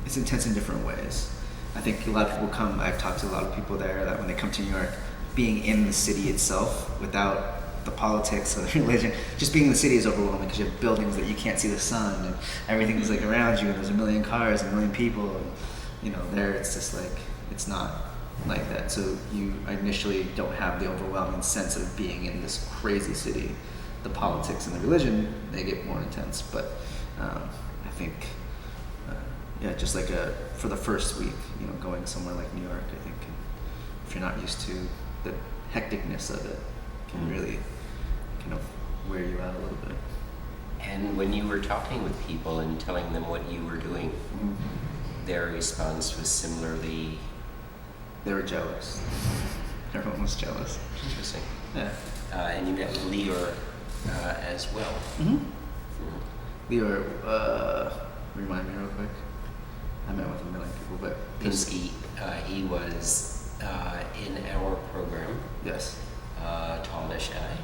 [SPEAKER 2] it's intense in different ways. I think a lot of people I've talked to a lot of people there that when they come to New York, being in the city itself without the politics or the religion, just being in the city is overwhelming because you have buildings that you can't see the sun and everything's like around you and there's a million cars and a million people and there it's just like it's not like that. So you initially don't have the overwhelming sense of being in this crazy city. The politics and the religion, they get more intense, but I think just like for the first week, going somewhere like New York, I think if you're not used to the hecticness of it, can really kind of wear you out a little bit.
[SPEAKER 1] And when you were talking with people and telling them what you were doing, their response was similarly...
[SPEAKER 2] They were jealous. Everyone was jealous.
[SPEAKER 1] Interesting.
[SPEAKER 2] Yeah.
[SPEAKER 1] And you met Leor as well.
[SPEAKER 2] Mm-hmm. Leor, remind me real quick. I met with a million people, but...
[SPEAKER 1] He was in our program.
[SPEAKER 2] Yes.
[SPEAKER 1] Tallish guy.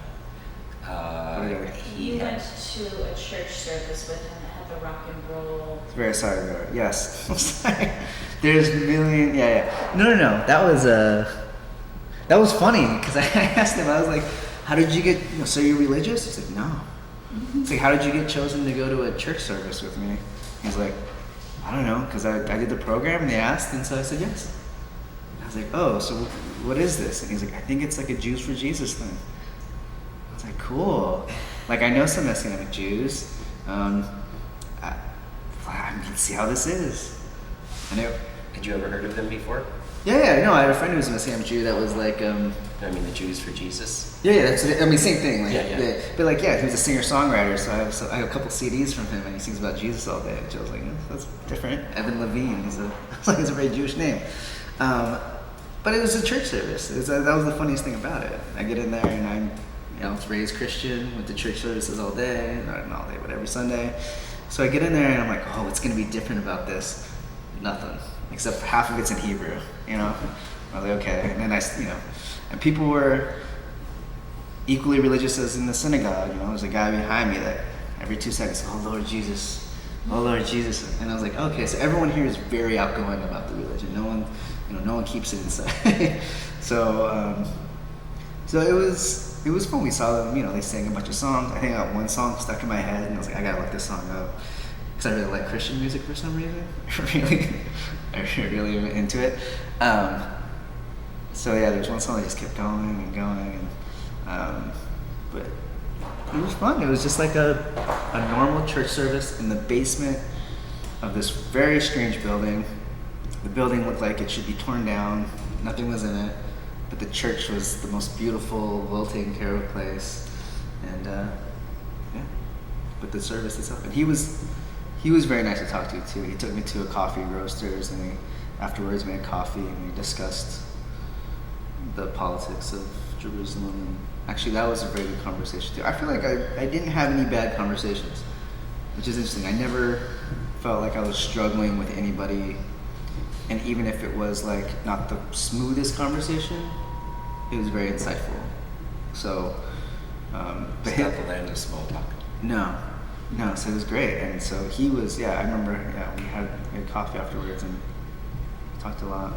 [SPEAKER 3] You went to a church service with him that had the rock and roll.
[SPEAKER 2] Very sorry, Leor. Yes. I'm sorry. There's a million... Yeah. No. That was funny, because I asked him, I was like, how did you get... so you're religious? He's like, no. It's like, how did you get chosen to go to a church service with me? He's like, I don't know, because I did the program and they asked, and so I said yes. I was like, oh, so what is this? And he's like, I think it's like a Jews for Jesus thing. I was like, cool. Like, I know some Messianic Jews. I can see how this is.
[SPEAKER 1] Had you ever heard of them before?
[SPEAKER 2] Yeah, no, I had a friend who was a Messianic Jew that was like,
[SPEAKER 1] I mean, the Jews for Jesus.
[SPEAKER 2] yeah, that's, I mean, same thing. Like,
[SPEAKER 1] Yeah.
[SPEAKER 2] But like, yeah, he was a singer-songwriter, so I have a couple CDs from him, and he sings about Jesus all day, which I was like, that's different. Evan Levine, he's a very Jewish name. But it was a church service. That was the funniest thing about it. I get in there, and I was raised Christian, went to church services all day, not all day, but every Sunday. So I get in there, and I'm like, oh, what's going to be different about this? Nothing, except for half of it's in Hebrew, I was like, okay. And then and people were equally religious as in the synagogue. There's a guy behind me that every 2 seconds, oh Lord Jesus, oh Lord Jesus. And I was like, okay, so everyone here is very outgoing about the religion. No one keeps it inside. So it was fun. We saw them, they sang a bunch of songs. I think I got one song stuck in my head, and I was like, I gotta look this song up. Because I really like Christian music for some reason. I'm really into it. So yeah, there's one song that just kept going and going, but it was fun. It was just like a normal church service in the basement of this very strange building. The building looked like it should be torn down. Nothing was in it, but the church was the most beautiful, well taken care of place. And yeah, but the service itself, and he was very nice to talk to too. He took me to a coffee roasters, and he afterwards made coffee, and we discussed the politics of Jerusalem. And actually, that was a very good conversation too. I feel like I didn't have any bad conversations, which is interesting. I never felt like I was struggling with anybody, and even if it was like not the smoothest conversation, it was very insightful. So,
[SPEAKER 1] It's not the land of small talk.
[SPEAKER 2] No, so it was great. And so he was, I remember, we had coffee afterwards and talked a lot.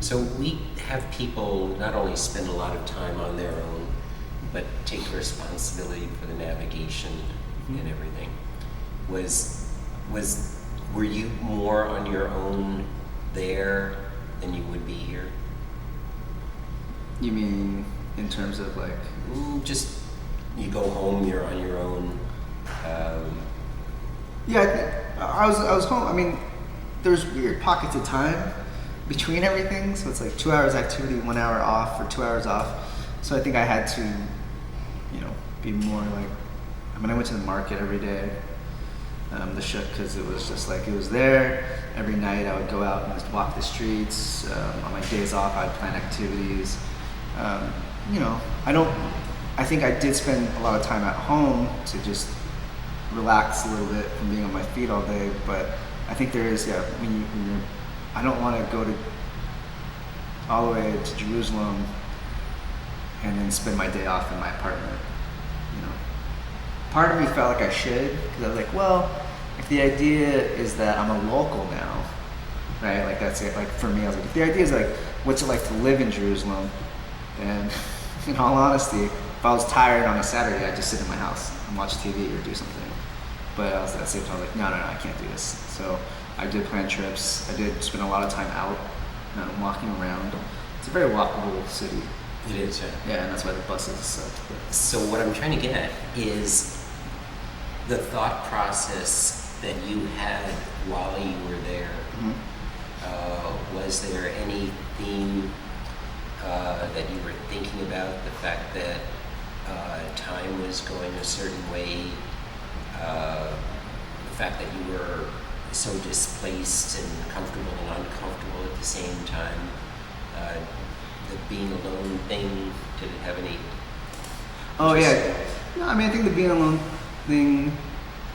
[SPEAKER 1] So we have people not only spend a lot of time on their own, but take responsibility for the navigation and everything. Were you more on your own there than you would be here?
[SPEAKER 2] You mean in terms of like?
[SPEAKER 1] Just you go home, you're on your own.
[SPEAKER 2] I was home. I mean, there's weird pockets of time between everything, so it's like 2 hours activity, 1 hour off, or 2 hours off. So I think I had to, be more like. I mean, I went to the market every day, the shuk, because it was just like it was there. Every night I would go out and just walk the streets. On my days off, I'd plan activities. I think I did spend a lot of time at home to just relax a little bit from being on my feet all day. But I think there is, I don't want to go all the way to Jerusalem and then spend my day off in my apartment. Part of me felt like I should, because I was like, well, if the idea is that I'm a local now, right? Like that's it. Like for me, I was like, if the idea is like, what's it like to live in Jerusalem? Then, in all honesty, if I was tired on a Saturday, I'd just sit in my house and watch TV or do something. But I was at the same time like, no, I can't do this. So I did plan trips. I did spend a lot of time out, walking around. It's a very walkable city.
[SPEAKER 1] It is, yeah.
[SPEAKER 2] Yeah, and that's why the buses suck.
[SPEAKER 1] So what I'm trying to get at is the thought process that you had while you were there. Was there any theme that you were thinking about? The fact that time was going a certain way, the fact that you were so displaced and comfortable and uncomfortable at the same time, the being alone thing, did it have any?
[SPEAKER 2] Oh yeah. No, I mean I think the being alone thing,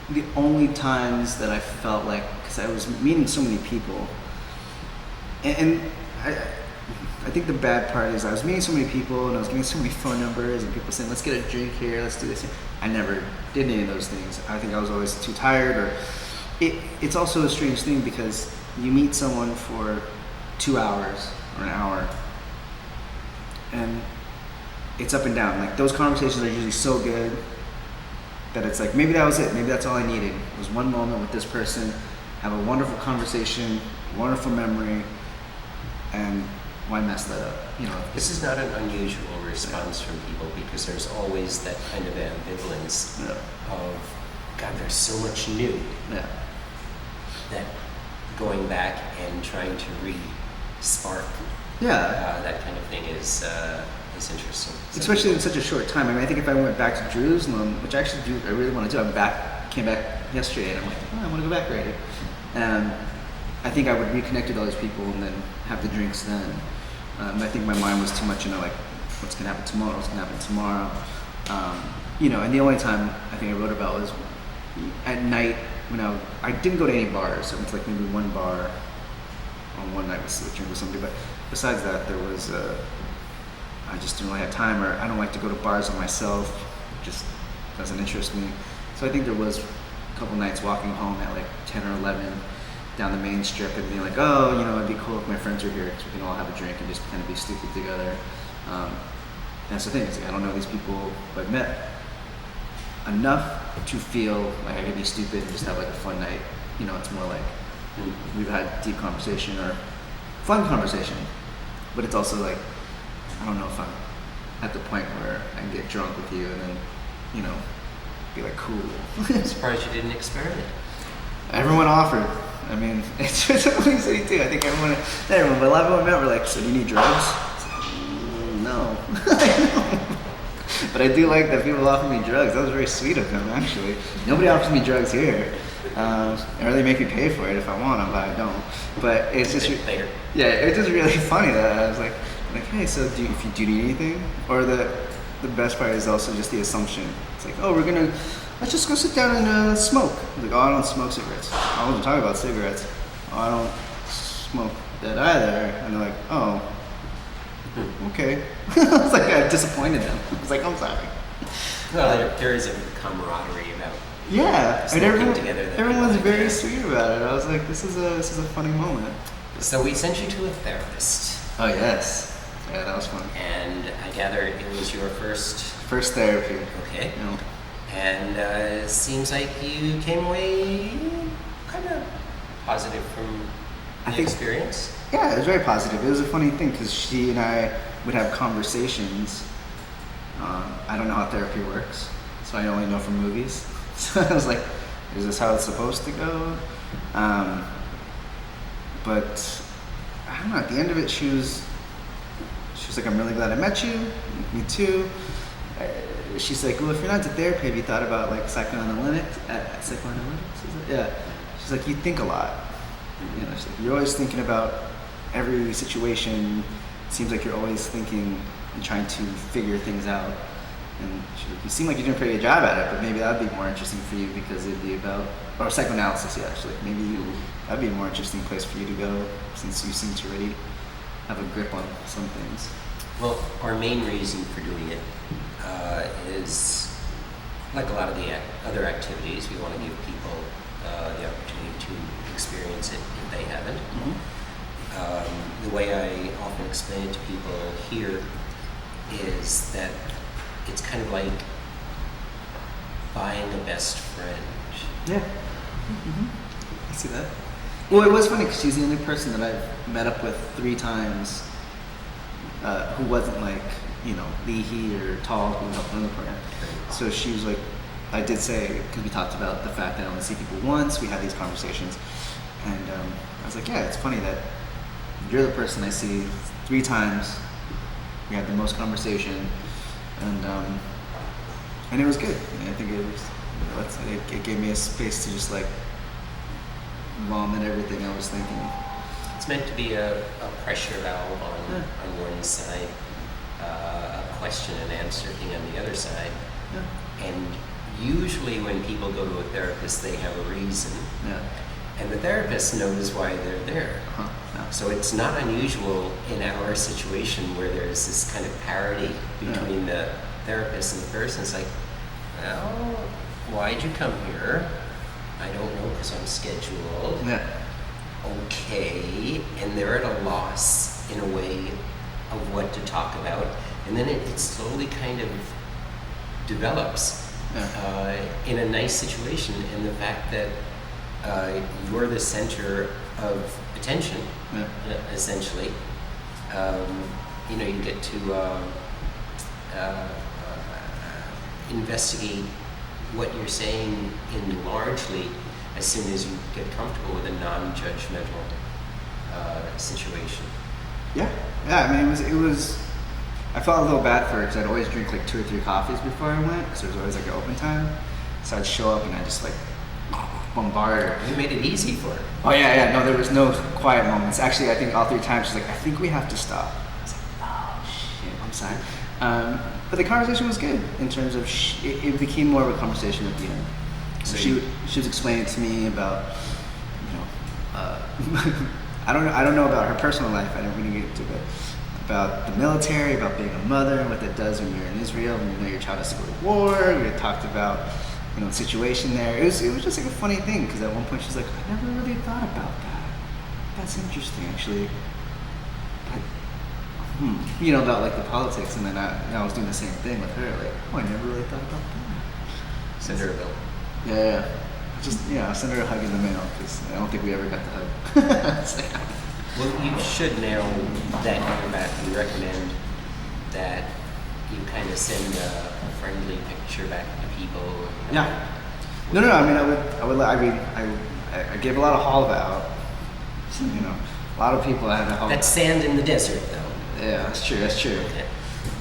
[SPEAKER 2] the only times that I felt like, because I was meeting so many people, and I think the bad part is I was meeting so many people and I was getting so many phone numbers and people saying, let's get a drink here, let's do this. I never did any of those things. I think I was always too tired, or it's also a strange thing because you meet someone for 2 hours or an hour and it's up and down. Like those conversations are usually so good that it's like, maybe that was it. Maybe that's all I needed. It was one moment with this person, have a wonderful conversation, wonderful memory, and why mess that up?
[SPEAKER 1] This is not an unusual response from people because there's always that kind of ambivalence of, God, there's so much new that going back and trying to re-spark
[SPEAKER 2] Yeah.
[SPEAKER 1] that kind of thing is interesting. So-
[SPEAKER 2] Especially in such a short time. I mean, I think if I went back to Jerusalem, which I actually I really want to do. Came back yesterday, and I'm like, oh, I want to go back already. And I think I would reconnect with all those people and then have the drinks then. I think my mind was too much, like, what's gonna happen tomorrow? What's gonna happen tomorrow? And the only time I think I wrote about was at night when I didn't go to any bars. I went to like maybe one bar on one night with drink with somebody, but besides that, there was I just didn't really have time, or I don't like to go to bars on myself. It just doesn't interest me. So I think there was a couple nights walking home at like 10 or 11 down the main strip and being like, oh, it'd be cool if my friends were here because we can all have a drink and just kind of be stupid together. And that's the thing, is like, I don't know these people, but I've met enough to feel like I could be stupid and just have like a fun night. It's more like we've had deep conversation or fun conversation, but it's also like, I don't know if I'm at the point where I can get drunk with you and then, be like, cool.
[SPEAKER 1] I'm surprised you didn't experiment.
[SPEAKER 2] Everyone offered. I mean, it's a funny thing too. I think not everyone, but a lot of people I met were like, so do you need drugs? No. But I do like that people offer me drugs. That was very sweet of them, actually. Nobody offers me drugs here. Or they make me pay for it if I want them, but I don't. But it's just, yeah, it's just really funny that I was like, hey, so do you need anything? Or the best part is also just the assumption. It's like, oh, let's just go sit down and smoke. I'm like, oh, I don't smoke cigarettes. I wasn't talking about cigarettes. Oh, I don't smoke that either. And they're like, oh, okay. I was like, I disappointed them. I was like, I'm sorry.
[SPEAKER 1] Well, there is a camaraderie about
[SPEAKER 2] and
[SPEAKER 1] together.
[SPEAKER 2] Everyone's very sweet about it. I was like, this is a funny moment.
[SPEAKER 1] So we sent you to a therapist.
[SPEAKER 2] Oh yes, yeah, that was fun.
[SPEAKER 1] And I gather it was your first
[SPEAKER 2] therapy.
[SPEAKER 1] Okay. And it seems like you came away kind of positive from the experience.
[SPEAKER 2] Yeah, it was very positive. It was a funny thing because she and I would have conversations. I don't know how therapy works, so I only know from movies. So I was like, is this how it's supposed to go? But I don't know, at the end of it, she was like, I'm really glad I met you. Me too. She's like, well, if you're not to therapy, have you thought about like psychoanalytics? Yeah. She's like, you think a lot. She's like, you're always thinking about every situation. It seems like you're always thinking and trying to figure things out. And she's like, you seem like you're doing a pretty good job at it, but maybe that'd be more interesting for you because it'd be about, or psychoanalysis, yeah, actually. That'd be a more interesting place for you to go since you seem to already have a grip on some things.
[SPEAKER 1] Well, our main reason for doing it is, like a lot of the other activities, we want to give people the opportunity to experience it if they haven't. Mm-hmm. The way I often explain it to people here is that it's kind of like buying a best friend.
[SPEAKER 2] Yeah. Mm-hmm. I see that. Well, it was funny because she's the only person that I've met up with 3 times who wasn't like, leahy or tall who helped run the program. So she was like, I did say, because we talked about the fact that I only see people once, we had these conversations. And I was like, yeah, it's funny that you're the person I see 3 times. We had the most conversation. And it was good. I think it gave me a space to just like vomit everything I was thinking.
[SPEAKER 1] It's meant to be a pressure valve on one side, a question and answer thing on the other side. Yeah. And usually when people go to a therapist, they have a reason. Yeah. And the therapist knows why they're there. Uh-huh. Yeah. So it's not unusual in our situation where there's this kind of parity between the therapist and the person. It's like, well, why'd you come here? I don't know because I'm scheduled. Yeah. Okay. And they're at a loss in a way of what to talk about. And then it slowly kind of develops in a nice situation in the fact that you're the center of attention, essentially. You get to investigate what you're saying in largely as soon as you get comfortable with a non-judgmental situation.
[SPEAKER 2] Yeah, yeah. I mean, it was. I felt a little bad for her because I'd always drink like 2 or 3 coffees before I went, because there was always like an open time. So I'd show up and I just like bombard her.
[SPEAKER 1] You made it easy for her.
[SPEAKER 2] Oh yeah, yeah. No, there was no quiet moments. Actually, I think all 3 times she's like, "I think we have to stop." I was like, "Oh shit, I'm sorry." But the conversation was good in terms of it became more of a conversation at the end. So she was explaining to me about, you know, I don't know about her personal life. I didn't really get into it. About the military, about being a mother, and what that does when you're in Israel, when you know your child has to go to war. We had talked about, you know, the situation there. It was just like a funny thing, because at one point she's like, "I never really thought about that. That's interesting, actually." But, you know, about like the politics, and then I was doing the same thing with her. Like, "Oh, I never really thought about that."
[SPEAKER 1] Send her a bill.
[SPEAKER 2] Yeah. Just, I'll send her a hug in the mail, because I don't think we ever got the hug. It's like,
[SPEAKER 1] Well, you should now that you're back. We recommend that you kind of send a friendly picture back to people. You know.
[SPEAKER 2] yeah. No. I mean, I gave a lot of haul out. So, you know, a lot of people I had to haul.
[SPEAKER 1] That's sand in the desert, though.
[SPEAKER 2] Yeah, that's true.
[SPEAKER 1] Yeah.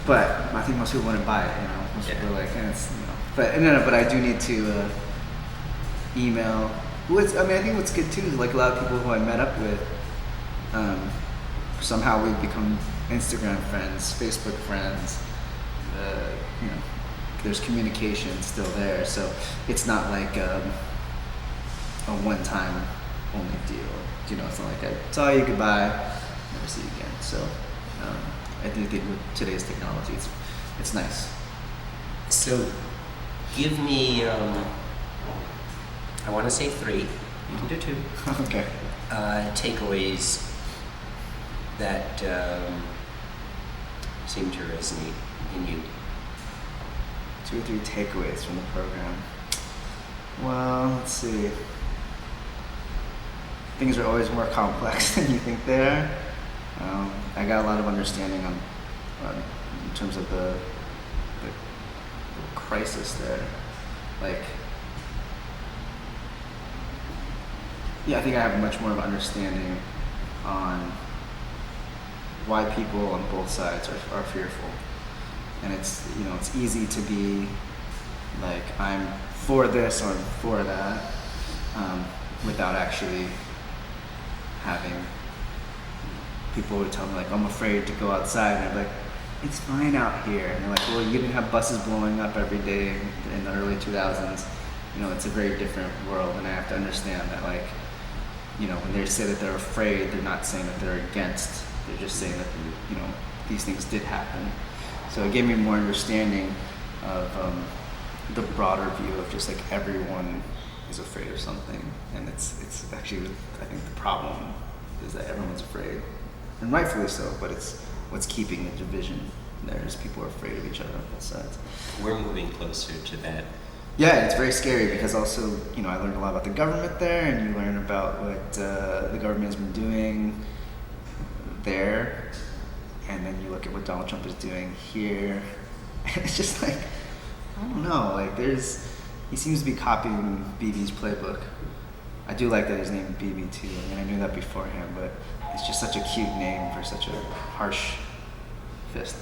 [SPEAKER 2] But I think most people wouldn't buy it. You know, most
[SPEAKER 1] Yeah.
[SPEAKER 2] people are like, it's, you know. But no. But I do need to email. I think what's good too is like a lot of people who I met up with. Somehow we've become Instagram friends, Facebook friends. You know, there's communication still there, so it's not like a one-time only deal. You know, it's not like I saw you, goodbye, never see you again. So I do think with today's technology, it's nice.
[SPEAKER 1] So, give me. I want to say 3. You can do 2.
[SPEAKER 2] Okay.
[SPEAKER 1] Takeaways that seem to resonate in you.
[SPEAKER 2] 2 or 3 takeaways from the program. Well, let's see. Things are always more complex than you think they are. I got a lot of understanding on in terms of the crisis there. Like, yeah, I think I have much more of an understanding on why people on both sides are fearful. And it's, you know, it's easy to be like, I'm for this or I'm for that, without actually having people would tell me like, I'm afraid to go outside, and I'm like, it's fine out here. And they're like, well, you didn't have buses blowing up every day in the early 2000s. You know, it's a very different world, and I have to understand that, like, you know, when they say that they're afraid, they're not saying that they're against. They're just saying that, you know, these things did happen. So it gave me more understanding of the broader view of just like everyone is afraid of something, and it's actually, I think the problem is that everyone's afraid, and rightfully so. But it's what's keeping the division there is people are afraid of each other on both sides.
[SPEAKER 1] We're moving closer to that.
[SPEAKER 2] Yeah, it's very scary because also, you know, I learned a lot about the government there, and you learn about what the government has been doing there, and then you look at what Donald Trump is doing here, and it's just like, I don't know, like he seems to be copying BB's playbook. I do like that he's named BB too. I mean, I knew that beforehand, but it's just such a cute name for such a harsh fist.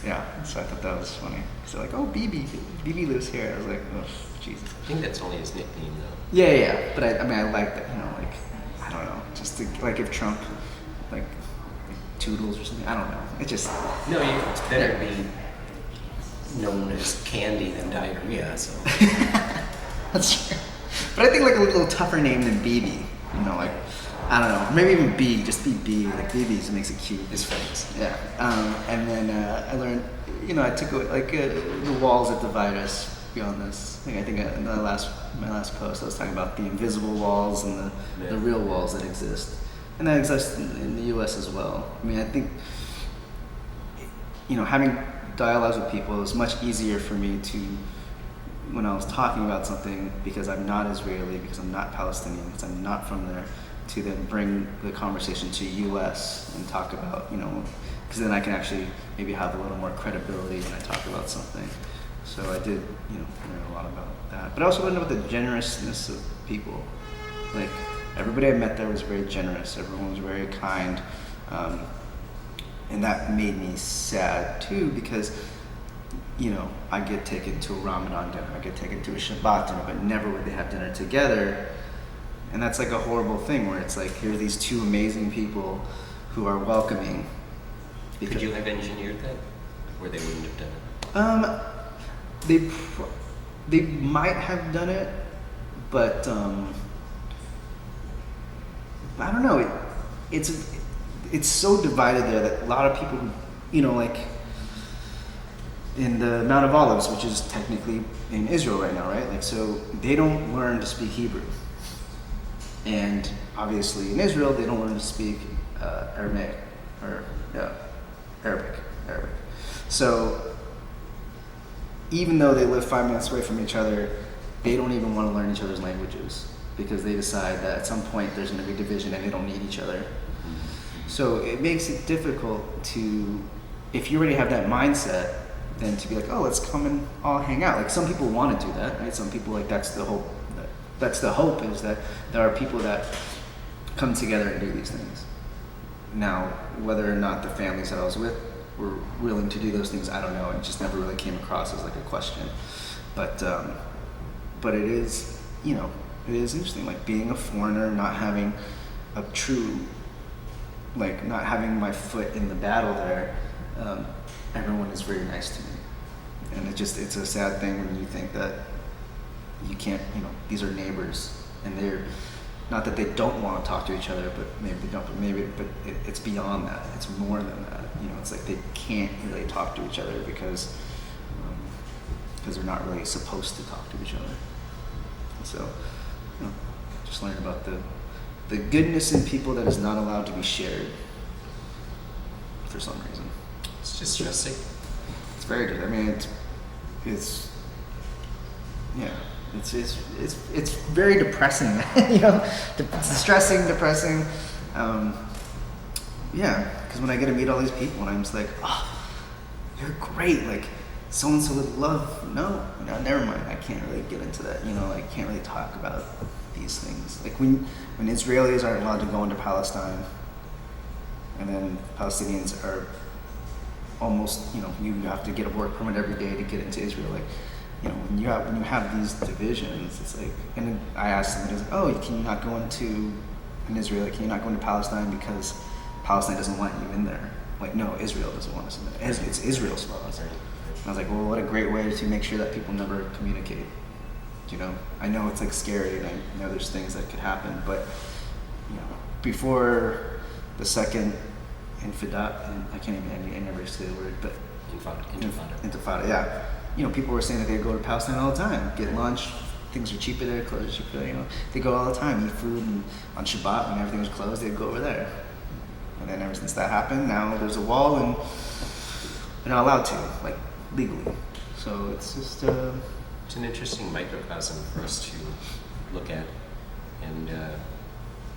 [SPEAKER 2] Yeah, so I thought that was funny. So like, oh, BB lives here. I was like, oh, Jesus.
[SPEAKER 1] I think that's only his nickname, though.
[SPEAKER 2] Yeah. But I mean, I like that, you know, like, I don't know, just to, like if Trump, like Toodles or something, I don't know. It just.
[SPEAKER 1] No, it's better to be known as candy than diarrhea, so.
[SPEAKER 2] That's true. But I think like a little tougher name than BB, you know, like, I don't know, maybe even B, just be B, like BB just makes it cute.
[SPEAKER 1] His friends.
[SPEAKER 2] Yeah. And then I learned, you know, I took away, like, the walls that divide us beyond this. I think in my last post, I was talking about the invisible walls and the real walls that exist. And that exists in the U.S. as well. I mean, I think, you know, having dialogues with people is much easier for me to, when I was talking about something, because I'm not Israeli, because I'm not Palestinian, because I'm not from there, to then bring the conversation to U.S. and talk about, you know, because then I can actually maybe have a little more credibility when I talk about something. So I did, learn a lot about that. But I also learned about the generousness of people. Like, everybody I met there was very generous. Everyone was very kind. And that made me sad too, because, I get taken to a Ramadan dinner, I get taken to a Shabbat dinner, but never would they have dinner together. And that's like a horrible thing where it's like, here are these two amazing people who are welcoming.
[SPEAKER 1] Could you have engineered that? Or they wouldn't have done it?
[SPEAKER 2] They might have done it, but I don't know. It's so divided there that a lot of people, like in the Mount of Olives, which is technically in Israel right now, right? Like, so they don't learn to speak Hebrew, and obviously in Israel they don't learn to speak Aramaic or Arabic. So even though they live 5 minutes away from each other, they don't even want to learn each other's languages because they decide that at some point there's going to be division and they don't need each other. So it makes it difficult to, if you already have that mindset, then to be like, oh, let's come and all hang out. Like, some people want to do that, right? Some people, like, that's the hope. That's the hope, is that there are people that come together and do these things. Now, whether or not the families that I was with were willing to do those things, I don't know. It just never really came across as like a question. But it is, it is interesting, like being a foreigner, not having a true, like not having my foot in the battle there. Everyone is very nice to me, and it's a sad thing when you think that you can't, these are neighbors, and they're not that they don't want to talk to each other, but maybe they don't. But it's beyond that. It's more than that. It's like they can't really talk to each other because they're not really supposed to talk to each other. So, just learn about the goodness in people that is not allowed to be shared for some reason.
[SPEAKER 1] It's distressing.
[SPEAKER 2] It's very good. I mean, it's very depressing. It's distressing, depressing. Because when I get to meet all these people, and I'm just like, oh, you're great. Like, so and so would love. No, never mind. I can't really get into that. I can't really talk about these things. Like when Israelis aren't allowed to go into Palestine, and then Palestinians are almost, you have to get a work permit every day to get into Israel. Like, when you have these divisions, it's like, and then I asked them, like, oh, can you not go into an Israel? Can you not go into Palestine because Palestine doesn't want you in there? Like, no, Israel doesn't want us in there. It's Israel's laws. And I was like, well, what a great way to make sure that people never communicate. I know it's like scary, and I know there's things that could happen, but before the second Intifada, and I never say the word, but Intifada, yeah. People were saying that they go to Palestine all the time, get lunch, things are cheaper there, clothes are cheaper there, they go all the time, eat food, and on Shabbat, when everything was closed, they'd go over there. And then ever since that happened, now there's a wall, and they're not allowed to, like, legally. So it's just,
[SPEAKER 1] It's an interesting microcosm for us to look at and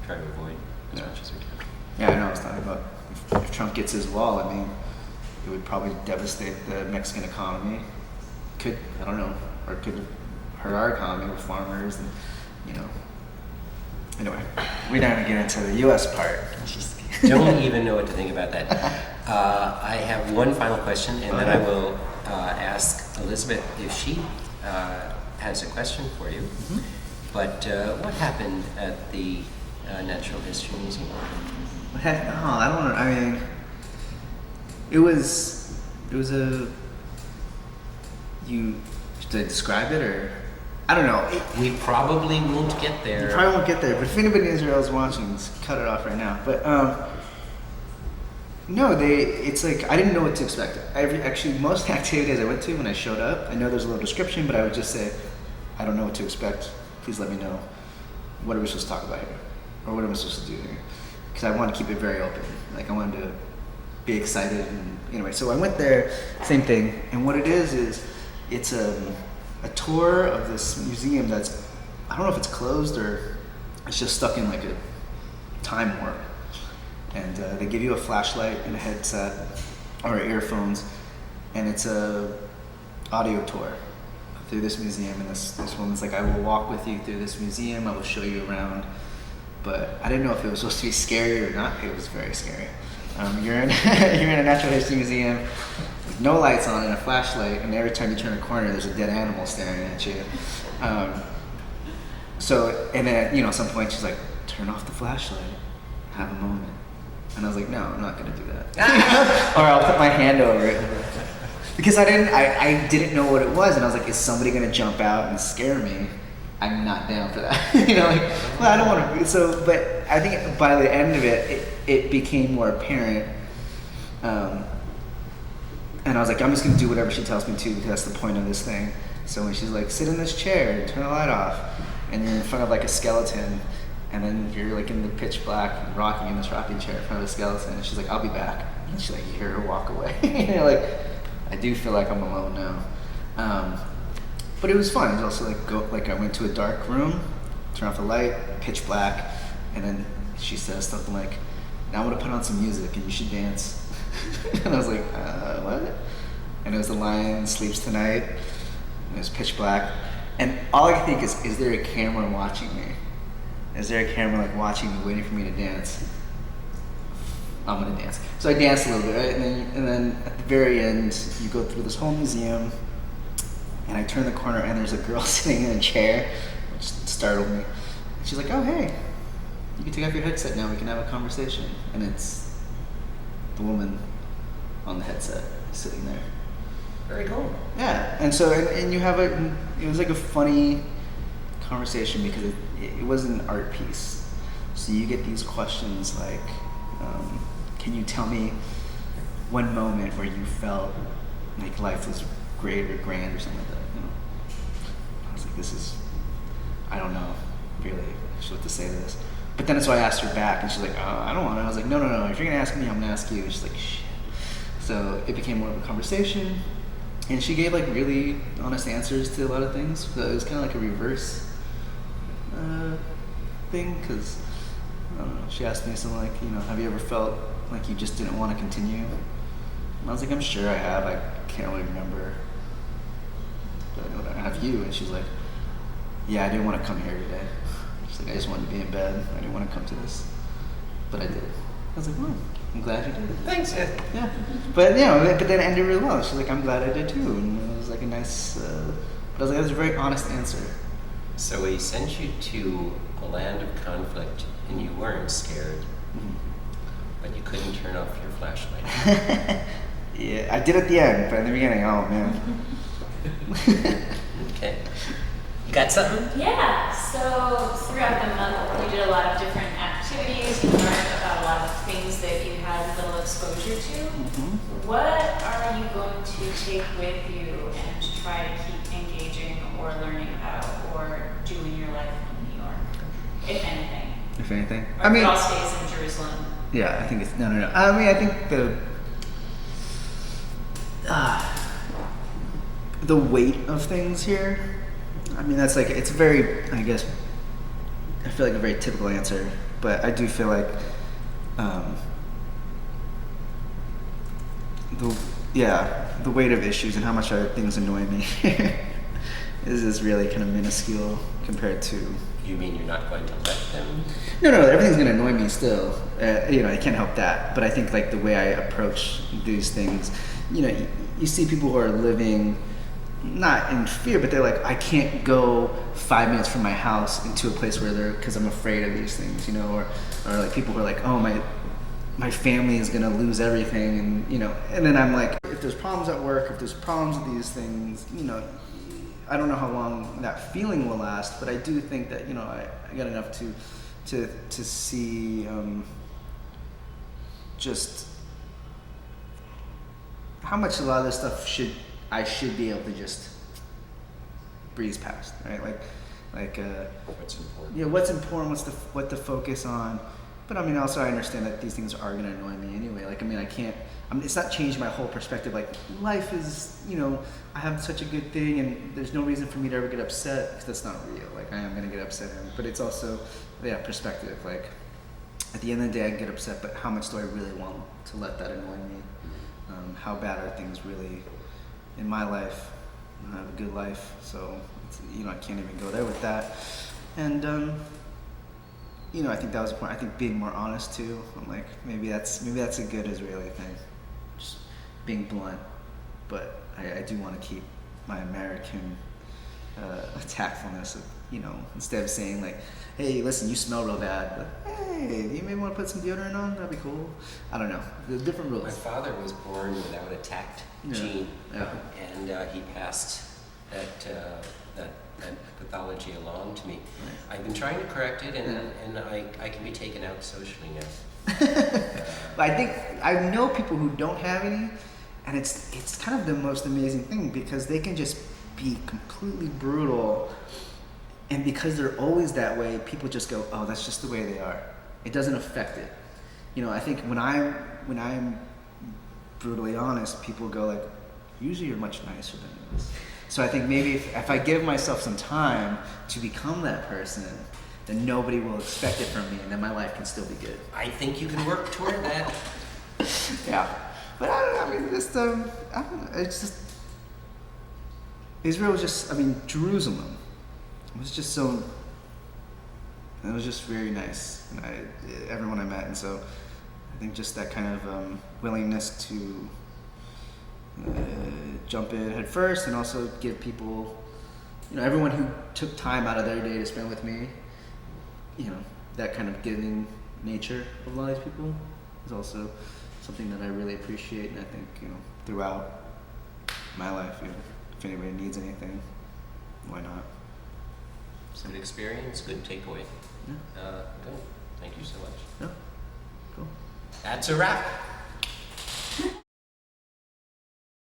[SPEAKER 1] try to avoid as much as we can.
[SPEAKER 2] Yeah, I know. I was talking about if Trump gets his wall, I mean, it would probably devastate the Mexican economy. I don't know, or it could hurt our economy with farmers and, Anyway, we're not gonna get into the U.S. part.
[SPEAKER 1] Don't even know what to think about that. I have one final question, and then I will ask Elizabeth if she has a question for you.
[SPEAKER 2] Mm-hmm.
[SPEAKER 1] But what happened at the Natural History Museum?
[SPEAKER 2] I don't know. I mean, it was should I describe it, or I don't know.
[SPEAKER 1] We probably won't get there.
[SPEAKER 2] You probably won't get there, but if anybody in Israel is watching, just cut it off right now. But no, it's like I didn't know what to expect. Actually, most of the activities I went to when I showed up, I know there's a little description, but I would just say, I don't know what to expect. Please let me know. What are we supposed to talk about here? Or what am I supposed to do here? Because I wanted to keep it very open. Like, I wanted to be excited. And anyway, so I went there, same thing. And what it is it's a tour of this museum that's, I don't know if it's closed or it's just stuck in like a time warp. And they give you a flashlight and a headset or earphones, and it's a audio tour through this museum, and this woman's like, I will walk with you through this museum, I will show you around. But I didn't know if it was supposed to be scary or not. It was very scary. You're in you're in a natural history museum with no lights on and a flashlight, and every time you turn a corner, there's a dead animal staring at you. So, and then, at some point she's like, turn off the flashlight, have a moment. And I was like, no, I'm not gonna do that. Or I'll put my hand over it. Because I didn't know what it was, and I was like, is somebody gonna jump out and scare me? I'm not down for that. Well, I don't want to. So, but I think by the end of it became more apparent. And I was like, I'm just gonna do whatever she tells me to, because that's the point of this thing. So when she's like, sit in this chair, turn the light off, and you're in front of like a skeleton, and then you're like in the pitch black, rocking in this rocking chair in front of the skeleton, and she's like, I'll be back. And she's like, you hear her walk away. And you're like, I do feel like I'm alone now. But it was fun. It was also I went to a dark room, turn off the light, pitch black, and then she says something like, now I'm gonna put on some music and you should dance. And I was like, what? And it was The Lion Sleeps Tonight, and it was pitch black. And all I could think is there a camera watching me? Is there a camera watching me, waiting for me to dance? I'm gonna dance. So I danced a little bit, right? And then at the very end, you go through this whole museum, and I turn the corner and there's a girl sitting in a chair, which startled me. And she's like, oh, hey, you can take off your headset now, we can have a conversation. And it's the woman on the headset sitting there.
[SPEAKER 1] Very cool.
[SPEAKER 2] Yeah, and so, and you have it was like a funny conversation because it was an art piece. So you get these questions like, can you tell me one moment where you felt like life was great or grand or something like that? I was like, I don't know really what to say to this. But then so I asked her back, and she's like, I don't want to. I was like, no, if you're gonna ask me, I'm gonna ask you. And she's like, shit. So it became more of a conversation, and she gave really honest answers to a lot of things. So it was kind of like a reverse thing, because I don't know. She asked me something like, have you ever felt like you just didn't want to continue? And I was like, I'm sure I have. I can't really remember. But I have you. And she's like, yeah, I didn't want to come here today. She's like, I just wanted to be in bed. I didn't want to come to this. But I did. I was like, well, I'm glad you did.
[SPEAKER 1] Thanks.
[SPEAKER 2] Yeah. But, but then it ended really well. She's like, I'm glad I did too. And it was like a nice, but I was like, that was a very honest answer.
[SPEAKER 1] So we sent you to a land of conflict and you weren't scared, but you couldn't turn off your flashlight.
[SPEAKER 2] Yeah, I did at the end, but in the beginning, oh man.
[SPEAKER 1] Okay. You got something?
[SPEAKER 3] Yeah, so throughout the month, we did a lot of different activities. You learned about a lot of things that you had little exposure to. What are you going to take with you and try to keep engaging or learning about or do in your life in New York, if anything?
[SPEAKER 2] If anything.
[SPEAKER 3] Or it all stays in Jerusalem.
[SPEAKER 2] Yeah, I think it's, no. I think the weight of things here, that's it's very, I guess, I feel like a very typical answer, but I do feel like the weight of issues and how much things annoy me is really kind of minuscule compared to.
[SPEAKER 1] You mean you're not going to let them?
[SPEAKER 2] No, everything's gonna annoy me still. I can't help that. But I think the way I approach these things, you see people who are living not in fear, but they're like, I can't go 5 minutes from my house into a place where because I'm afraid of these things, or like people who are like, oh, my family is gonna lose everything, and then I'm like, if there's problems at work, if there's problems with these things, I don't know how long that feeling will last, but I do think that I got enough to see just how much a lot of this stuff I should be able to just breeze past, right?
[SPEAKER 1] What's important?
[SPEAKER 2] Yeah, what's important, what to focus on. But also I understand that these things are gonna annoy me anyway. I can't. It's not changed my whole perspective. Life is, I have such a good thing, and there's no reason for me to ever get upset, because that's not real. I am gonna get upset, but it's also, perspective. At the end of the day, I get upset, but how much do I really want to let that annoy me? How bad are things really in my life have a good life. So it's, I can't even go there with that. And I think that was important. I think being more honest too. I'm like, maybe that's a good Israeli thing, just being blunt. But I do want to keep my American tactfulness. Instead of saying like, hey, listen, you smell real bad, but hey, you may want to put some deodorant on. That'd be cool. I don't know. There's different rules.
[SPEAKER 1] My father was born without a tact gene, and he passed that pathology along to me.
[SPEAKER 2] Nice.
[SPEAKER 1] I've been trying to correct it, and I can be taken out socially now.
[SPEAKER 2] But I think I know people who don't have any, and it's kind of the most amazing thing because they can just be completely brutal, and because they're always that way, people just go, oh, that's just the way they are. It doesn't affect it. I think when I'm brutally honest, people go like, usually you're much nicer than this. So I think maybe if I give myself some time to become that person, then nobody will expect it from me, and then my life can still be good.
[SPEAKER 1] I think you can work toward that.
[SPEAKER 2] Yeah, but I don't know. I mean, I don't know. It's just Israel was just. I mean, Jerusalem was just so. It was just very nice, and everyone I met, and so I think just that kind of willingness to jump in head first, and also give people, everyone who took time out of their day to spend with me, that kind of giving nature of a lot of these people is also something that I really appreciate, and I think throughout my life, if anybody needs anything, why not?
[SPEAKER 1] Good experience, good takeaway.
[SPEAKER 2] Yeah.
[SPEAKER 1] Good. Thank you so much.
[SPEAKER 2] Yeah. Cool.
[SPEAKER 1] That's a wrap.